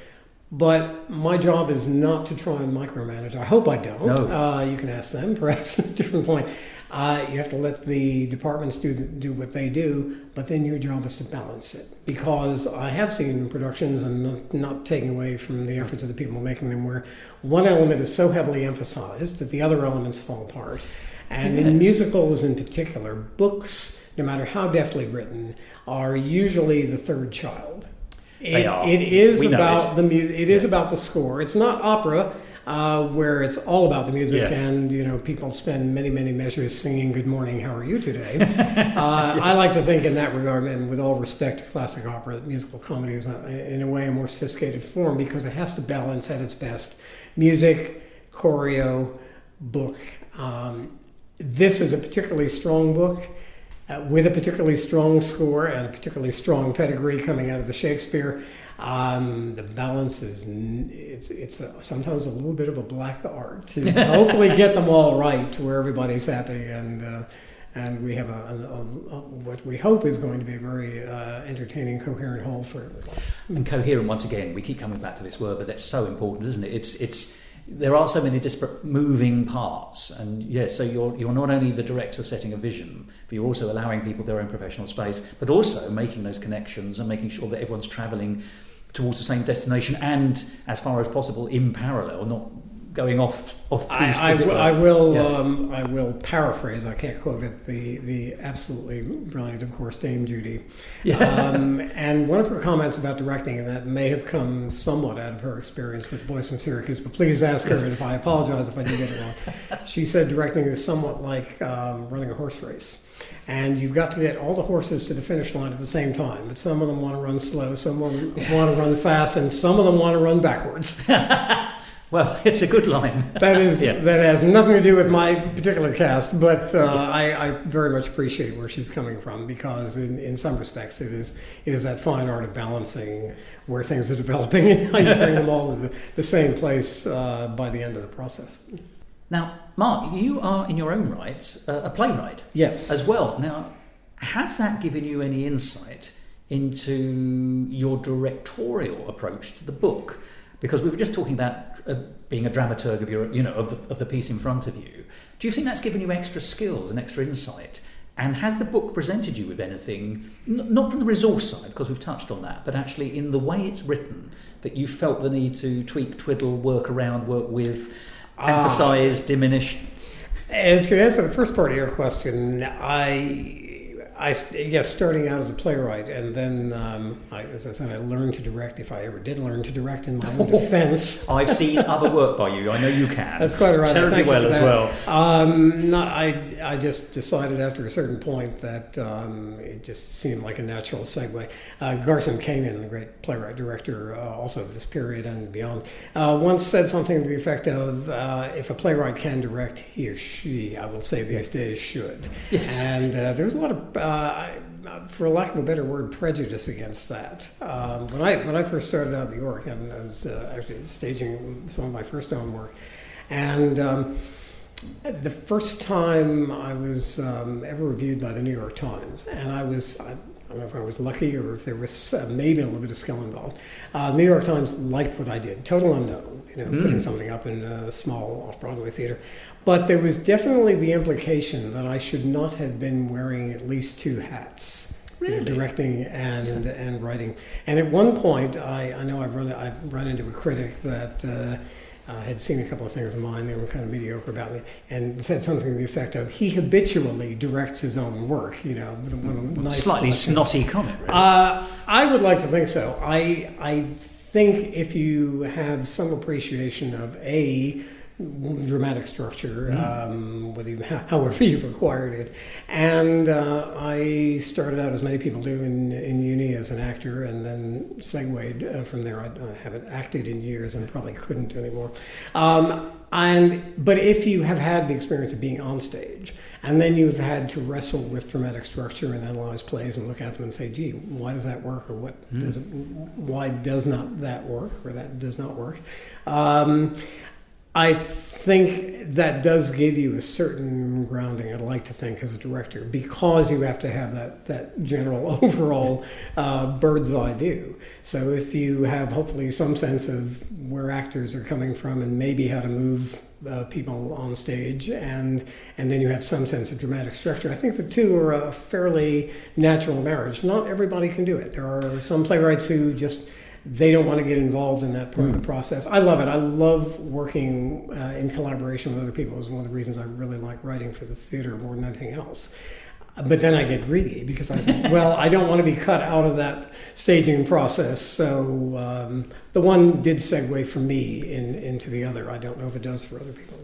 But my job is not to try and micromanage. I hope I don't. No. You can ask them, perhaps at a different point. You have to let the departments do what they do, but then your job is to balance it. Because I have seen productions, and not taking away from the efforts of the people making them, where one element is so heavily emphasized that the other elements fall apart. And in musicals in particular, books, no matter how deftly written, are usually the third child. It is about the music. It is about the score. It's not opera, where it's all about the music, and people spend many measures singing "Good morning, how are you today?" I like to think in that regard, and with all respect to classic opera, that musical comedy is in a way a more sophisticated form, because it has to balance at its best music, choreo, book. This is a particularly strong book. With a particularly strong score and a particularly strong pedigree coming out of the Shakespeare, the balance is it's sometimes a little bit of a black art to hopefully get them all right to where everybody's happy, and we have what we hope is going to be a very entertaining, coherent whole for everyone. And coherent, once again, we keep coming back to this word, but that's so important, isn't it? There are so many disparate moving parts, and so you're not only the director setting a vision, but you're also allowing people their own professional space, but also making those connections and making sure that everyone's travelling towards the same destination, and as far as possible in parallel, not going off piste. I will paraphrase. I can't quote it. The absolutely brilliant, of course, Dame Judy. And one of her comments about directing, and that may have come somewhat out of her experience with Boys From Syracuse, but please ask her, and if I apologize if I do get it wrong. She said directing is somewhat like running a horse race. And you've got to get all the horses to the finish line at the same time. But some of them want to run slow, some of them want to run fast, and some of them want to run backwards. Well, it's a good line. That has nothing to do with my particular cast, but I very much appreciate where she's coming from, because in some respects it is that fine art of balancing where things are developing and how you bring them all to the same place by the end of the process. Now, Mark, you are in your own right a playwright. Yes. As well. Now, has that given you any insight into your directorial approach to the book? Because we were just talking about being a dramaturg of the piece in front of you. Do you think that's given you extra skills and extra insight? And has the book presented you with anything, not from the resource side, because we've touched on that, but actually in the way it's written, that you felt the need to tweak, twiddle, work around, work with, emphasise, diminish? And to answer the first part of your question, starting out as a playwright, and then, as I said, I learned to direct, if I ever did learn to direct in my own defense. I've seen other work by you. I know you can. That's quite all right. Terribly well as well. I just decided after a certain point that it just seemed like a natural segue. Garson Kanin, the great playwright director, also of this period and beyond, once said something to the effect of, if a playwright can direct, he or she, I will say these days, should. Yes. And there's a lot of for lack of a better word, prejudice against that. When I first started out in New York, and I was actually staging some of my first own work, and The first time I was ever reviewed by the New York Times, and I don't know if I was lucky or if there was maybe a little bit of skill involved. New York Times liked what I did. Total unknown, putting something up in a small off-Broadway theater. But there was definitely the implication that I should not have been wearing at least two hats. Really? Directing and writing. And at one point, I know I've run into a critic that had seen a couple of things of mine. They were kind of mediocre about me, and said something to the effect of, he habitually directs his own work, with a nice slightly snotty comment, really. I would like to think so. I think if you have some appreciation of dramatic structure, however you've acquired it. And I started out, as many people do, in uni as an actor, and then segued from there. I haven't acted in years and probably couldn't anymore. But if you have had the experience of being on stage, and then you've had to wrestle with dramatic structure and analyze plays and look at them and say, gee, why does that work, or why does not that work, or that does not work? I think that does give you a certain grounding, I'd like to think, as a director, because you have to have that general overall bird's eye view. So if you have hopefully some sense of where actors are coming from and maybe how to move people on stage, and then you have some sense of dramatic structure, I think the two are a fairly natural marriage. Not everybody can do it. There are some playwrights who just... they don't want to get involved in that part of the process. I love it. I love working in collaboration with other people. It's one of the reasons I really like writing for the theater more than anything else. But then I get greedy because I say, well, I don't want to be cut out of that staging process. So the one did segue for me into the other. I don't know if it does for other people.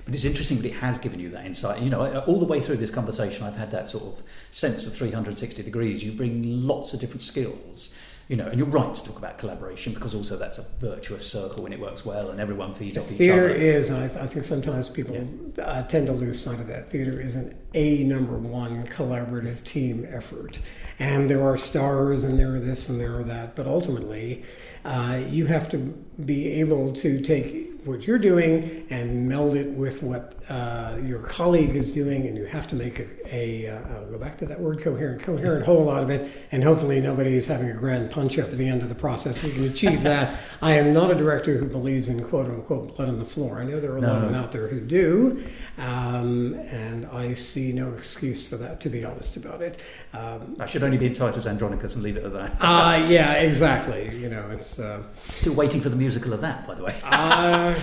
But it's interesting that it has given you that insight. All the way through this conversation, I've had that sort of sense of 360 degrees. You bring lots of different skills. And you're right to talk about collaboration, because also that's a virtuous circle when it works well and everyone feeds off each other. Theater is, and I think sometimes people tend to lose sight of that. Theater is a number one collaborative team effort. And there are stars, and there are this and there are that. But ultimately, you have to be able to take what you're doing and meld it with what your colleague is doing, and you have to make I'll go back to that word, coherent whole out of it, and hopefully nobody is having a grand punch-up at the end of the process. We can achieve that. I am not a director who believes in quote-unquote blood on the floor. I know there are a lot of them out there who do, and I see no excuse for that, to be honest about it. I should only be in Titus Andronicus and leave it at that. Yeah, exactly. It's... Still waiting for the musical of that, by the way. I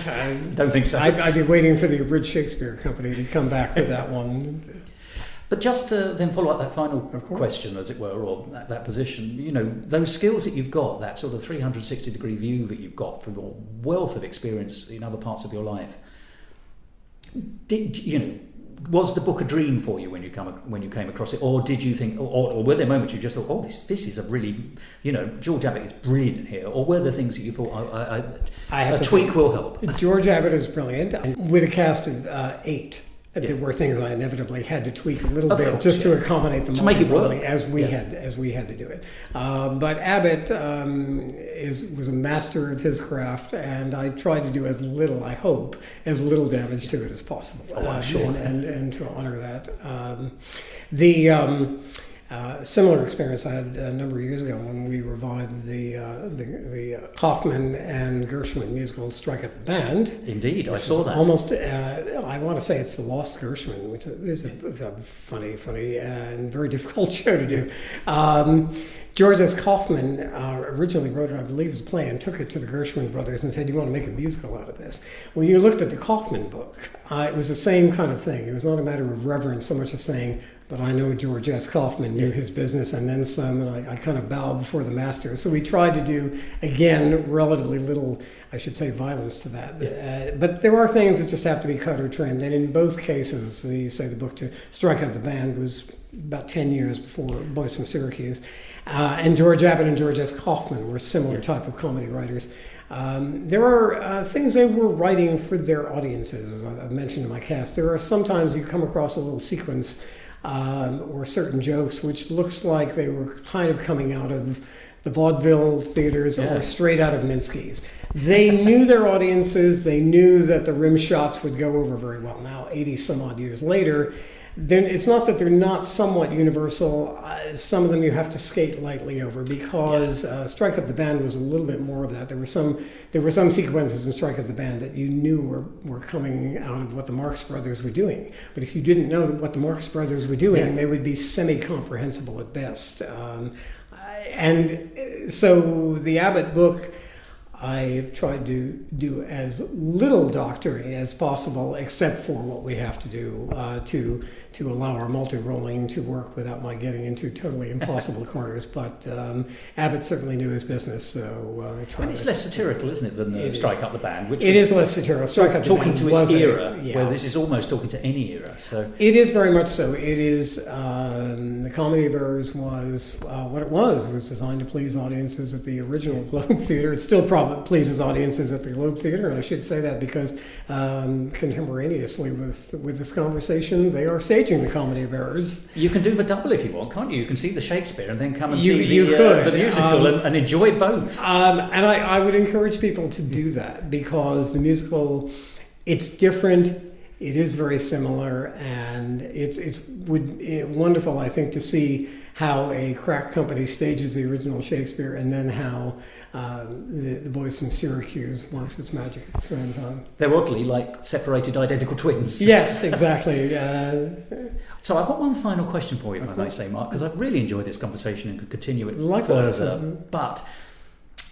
don't think so. I'd be waiting for the Abridged Shakespeare Company to come back with that one. But just to then follow up that final question, as it were, or that position, those skills that you've got, that sort of 360-degree view that you've got from your wealth of experience in other parts of your life, was the book a dream for you when you came across it, or did you think, or were there moments you just thought, this is a really, George Abbott is brilliant here, or were there things that you thought, a tweak will help? George Abbott is brilliant, and with a cast of 8. There were things I inevitably had to tweak a little bit just to accommodate them, to make it work as we had to do it. But Abbott was a master of his craft, and I tried to do as little damage to it as possible. And to honor that. Similar experience I had a number of years ago when we revived the Kaufman and Gershwin musical "Strike Up the Band." Indeed, I saw that. Almost, I want to say it's the Lost Gershwin, which is a funny and very difficult show to do. George S. Kaufman originally wrote it, I believe, as a play, and took it to the Gershwin brothers and said, "You want to make a musical out of this?" When you looked at the Kaufman book, it was the same kind of thing. It was not a matter of reverence so much as saying, but I know George S. Kaufman knew his business and then some, and I kind of bow before the master. So we tried to do, again, relatively little, I should say, violence to that. But there are things that just have to be cut or trimmed. And in both cases, the book to Strike Up the Band was about 10 years before Boys From Syracuse. And George Abbott and George S. Kaufman were similar type of comedy writers. There are things they were writing for their audiences, as I've mentioned in my cast. There are sometimes you come across a little sequence or certain jokes which looks like they were kind of coming out of The vaudeville theaters are straight out of Minsky's. They knew their audiences. They knew that the rim shots would go over very well. Now, 80 some odd years later, then it's not that they're not somewhat universal. Some of them you have to skate lightly over because Strike Up the Band was a little bit more of that. There were some sequences in Strike Up the Band that you knew were coming out of what the Marx Brothers were doing. But if you didn't know what the Marx Brothers were doing, they would be semi-comprehensible at best. And so the Abbott book, I've tried to do as little doctoring as possible, except for what we have to do to allow our multi-rolling to work without my getting into totally impossible corners. But Abbott certainly knew his business, so I tried. And it's less satirical, isn't it, than Strike Up the Band? Which it is less satirical. Strike Up the Band talking to its era, where this is almost talking to any era. So it is very much so. It is the Comedy of Errors was what it was designed to please audiences at the original Globe Theater. It still probably pleases audiences at the Globe Theater, and I should say that because contemporaneously with this conversation, they are staging the Comedy of Errors. You can do the double if you want, can't you? You can see the Shakespeare and then come and see the musical and enjoy both. And I would encourage people to do that because the musical, it's different. It is very similar, and it's wonderful, I think, to see how a crack company stages the original Shakespeare and then how the Boys from Syracuse works its magic at the same time. They're oddly like separated identical twins. Yes, exactly. So I've got one final question for you, if I may say, Mark, because I've really enjoyed this conversation and could continue it Likewise. further. But,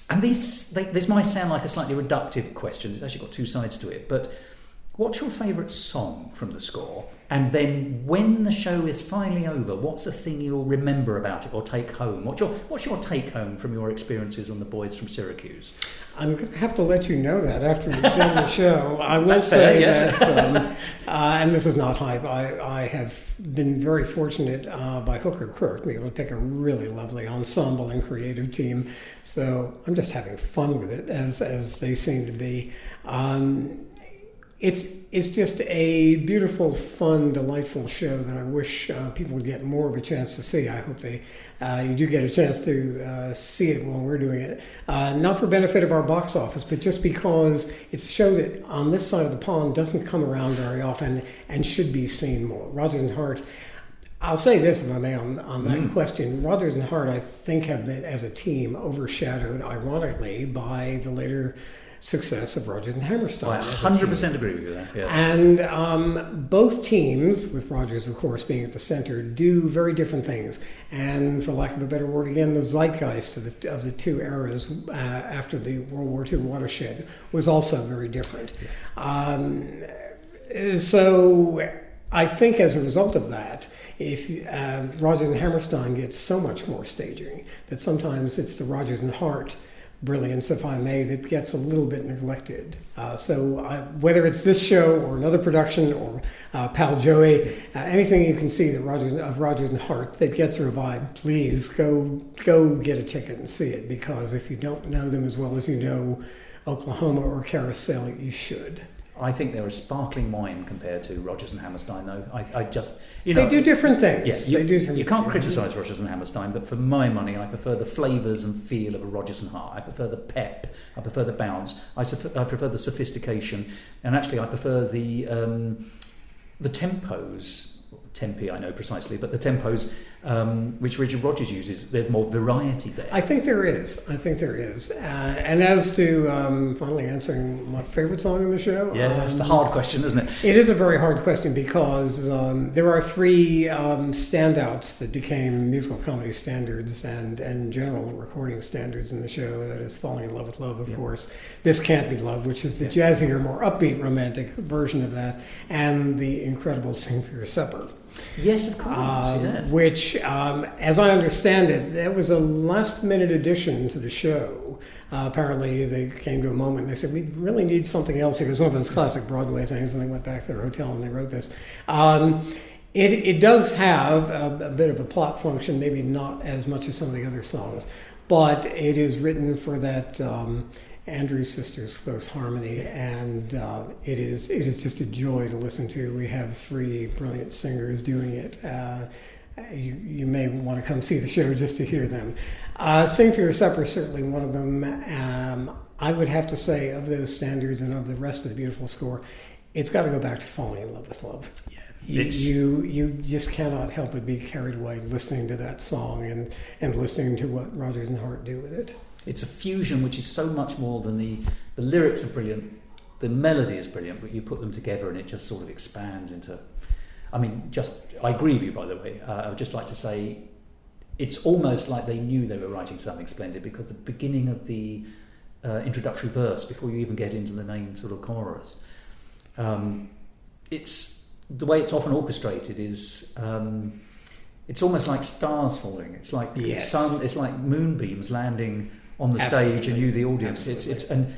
and this might sound like a slightly reductive question. It's actually got two sides to it. But what's your favourite song from the score? And then when the show is finally over, what's the thing you'll remember about it or take home? What's your take home from your experiences on the Boys from Syracuse? I'm going to have to let you know that after we've done the show. I will say that, and this is not hype, I have been very fortunate by hook or crook to be able to pick a really lovely ensemble and creative team. So I'm just having fun with it, as they seem to be. It's just a beautiful, fun, delightful show that I wish people would get more of a chance to see. I hope you do get a chance to see it while we're doing it. Not for benefit of our box office, but just because it's a show that on this side of the pond doesn't come around very often and should be seen more. Rodgers and Hart, I'll say this, if I may, on that question. Rodgers and Hart, I think, have been, as a team, overshadowed, ironically, by the later success of Rodgers and Hammerstein. I 100% agree with you there. Yeah. And both teams, with Rodgers, of course, being at the center, do very different things. And for lack of a better word, again, the zeitgeist of the two eras after the World War II watershed was also very different. So I think as a result of that, if Rodgers and Hammerstein gets so much more staging that sometimes it's the Rodgers and Hart brilliance, if I may, that gets a little bit neglected. So whether it's this show or another production or Pal Joey, anything you can see that Rodgers and Hart that gets revived, please go get a ticket and see it, because if you don't know them as well as you know Oklahoma or Carousel, you should. I think they're a sparkling wine compared to Rodgers and Hammerstein, though. I just, they do different things. Yes, you can't criticise Rodgers and Hammerstein, but for my money, I prefer the flavours and feel of a Rodgers and Hart. I prefer the pep. I prefer the bounce. I prefer the sophistication, and actually, I prefer the tempos. Tempi, I know precisely, but the tempos which Richard Rodgers uses, there's more variety there. I think there is. And as to finally answering my favorite song in the show, it's the hard question, isn't it? It is a very hard question because there are three standouts that became musical comedy standards and general recording standards in the show. That is Falling in Love with Love, of course. This Can't Be Love, which is the jazzier, more upbeat, romantic version of that, and the incredible Sing for Your Supper. Yes, of course. Yes. Which, as I understand it, that was a last-minute addition to the show. Apparently, they came to a moment and they said, we really need something else here. It was one of those classic Broadway things, and they went back to their hotel and they wrote this. It does have a bit of a plot function, maybe not as much as some of the other songs, but it is written for that Andrews Sisters close harmony, and it is just a joy to listen to. We have three brilliant singers doing it. you may want to come see the show just to hear them. Sing for Your Supper is certainly one of them. I would have to say, of those standards and of the rest of the beautiful score, it's got to go back to Falling in Love with Love. Yeah, you just cannot help but be carried away listening to that song and listening to what Rodgers and Hart do with it. It's a fusion which is so much more than the lyrics are brilliant, the melody is brilliant, but you put them together and it just sort of expands into... I agree with you, by the way. I would just like to say it's almost like they knew they were writing something splendid, because the beginning of the introductory verse, before you even get into the main sort of chorus, it's the way it's often orchestrated is it's almost like stars falling. It's like sun. It's like moonbeams landing on the stage and you, the audience. It's an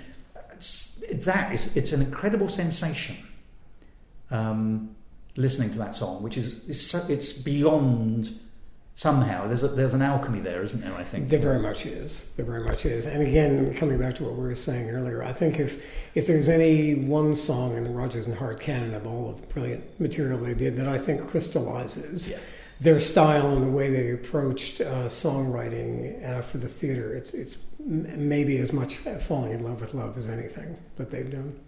incredible sensation. Listening to that song, which it's beyond. Somehow, there's an alchemy there, isn't there? I think there very much is. And again, coming back to what we were saying earlier, I think if there's any one song in the Rodgers and Hart canon of all of the brilliant material they did that I think crystallizes their style and the way they approached songwriting for the theater, it's maybe as much Falling in Love with Love as anything that they've done.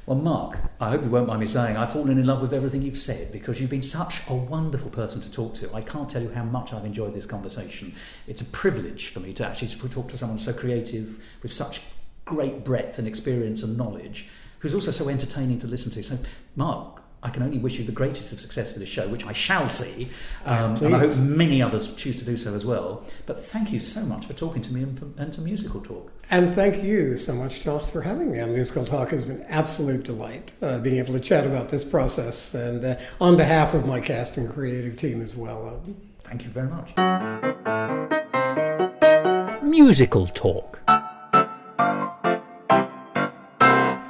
Well, Mark, I hope you won't mind me saying I've fallen in love with everything you've said, because you've been such a wonderful person to talk to. I can't tell you how much I've enjoyed this conversation. It's a privilege for me to actually talk to someone so creative with such great breadth and experience and knowledge, who's also so entertaining to listen to. So, Mark, I can only wish you the greatest of success for this show, which I shall see, and I hope many others choose to do so as well. But thank you so much for talking to me and to Musical Talk. And thank you so much, Thos, for having me on Musical Talk. It's been an absolute delight being able to chat about this process, and on behalf of my cast and creative team as well. Thank you very much. Musical Talk.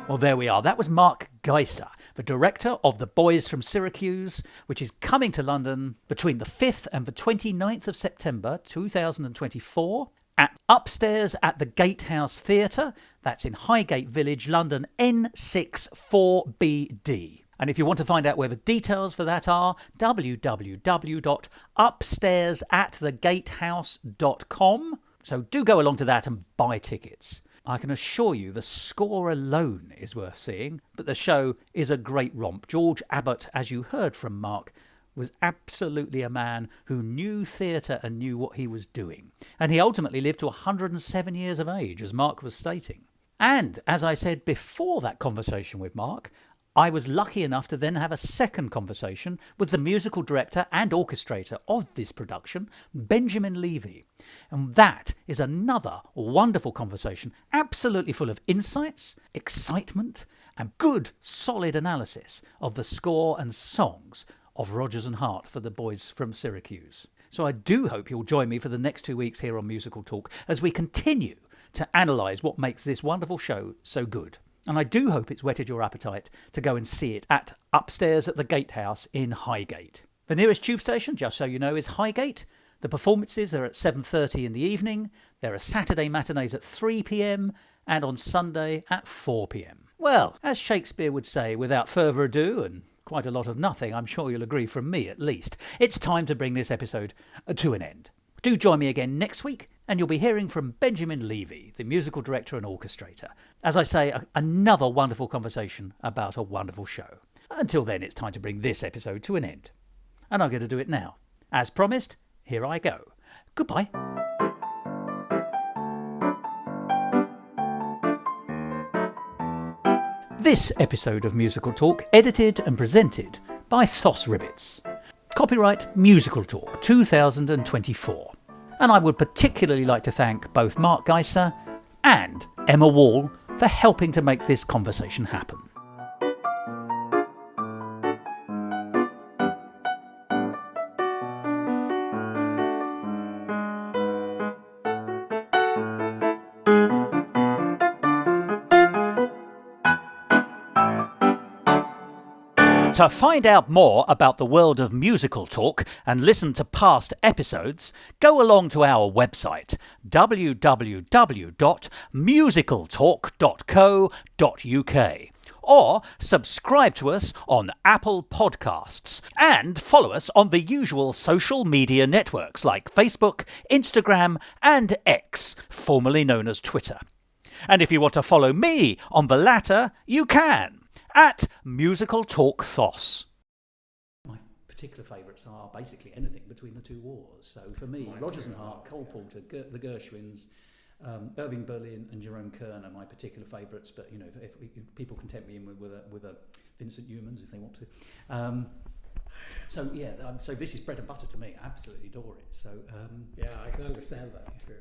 Well, there we are. That was Mark Giesser, the director of The Boys From Syracuse, which is coming to London between the 5th and the 29th of September 2024 at Upstairs at the Gatehouse Theatre. That's in Highgate Village, London, N64BD. And if you want to find out where the details for that are, www.upstairsatthegatehouse.com. So do go along to that and buy tickets. I can assure you the score alone is worth seeing, but the show is a great romp. George Abbott, as you heard from Mark, was absolutely a man who knew theatre and knew what he was doing. And he ultimately lived to 107 years of age, as Mark was stating. And, as I said before that conversation with Mark, I was lucky enough to then have a second conversation with the musical director and orchestrator of this production, Benjamin Levy. And that is another wonderful conversation, absolutely full of insights, excitement, and good, solid analysis of the score and songs of Rodgers and Hart for The Boys From Syracuse. So I do hope you'll join me for the next 2 weeks here on Musical Talk as we continue to analyse what makes this wonderful show so good. And I do hope it's whetted your appetite to go and see it at Upstairs at the Gatehouse in Highgate. The nearest tube station, just so you know, is Highgate. The performances are at 7:30 in the evening. There are Saturday matinees at 3 p.m. and on Sunday at 4 p.m. Well, as Shakespeare would say, without further ado, and quite a lot of nothing, I'm sure you'll agree from me at least, it's time to bring this episode to an end. Do join me again next week, and you'll be hearing from Benjamin Levy, the musical director and orchestrator. As I say, another wonderful conversation about a wonderful show. Until then, it's time to bring this episode to an end. And I'm going to do it now. As promised, here I go. Goodbye. This episode of Musical Talk, edited and presented by Thos Ribbits. Copyright Musical Talk 2024. And I would particularly like to thank both Mark Giesser and Emma Wall for helping to make this conversation happen. To find out more about the world of Musical Talk and listen to past episodes, go along to our website www.musicaltalk.co.uk, or subscribe to us on Apple Podcasts, and follow us on the usual social media networks like Facebook, Instagram, and X, formerly known as Twitter. And if you want to follow me on the latter, you can, at Musical Talk Thos. My particular favourites are basically anything between the two wars. So for me, Rodgers and Hart, Cole Porter, the Gershwins, Irving Berlin and Jerome Kern are my particular favourites. But if people can tempt me in with a Vincent Youmans if they want to. So this is bread and butter to me. I absolutely adore it. So yeah, I can understand that too.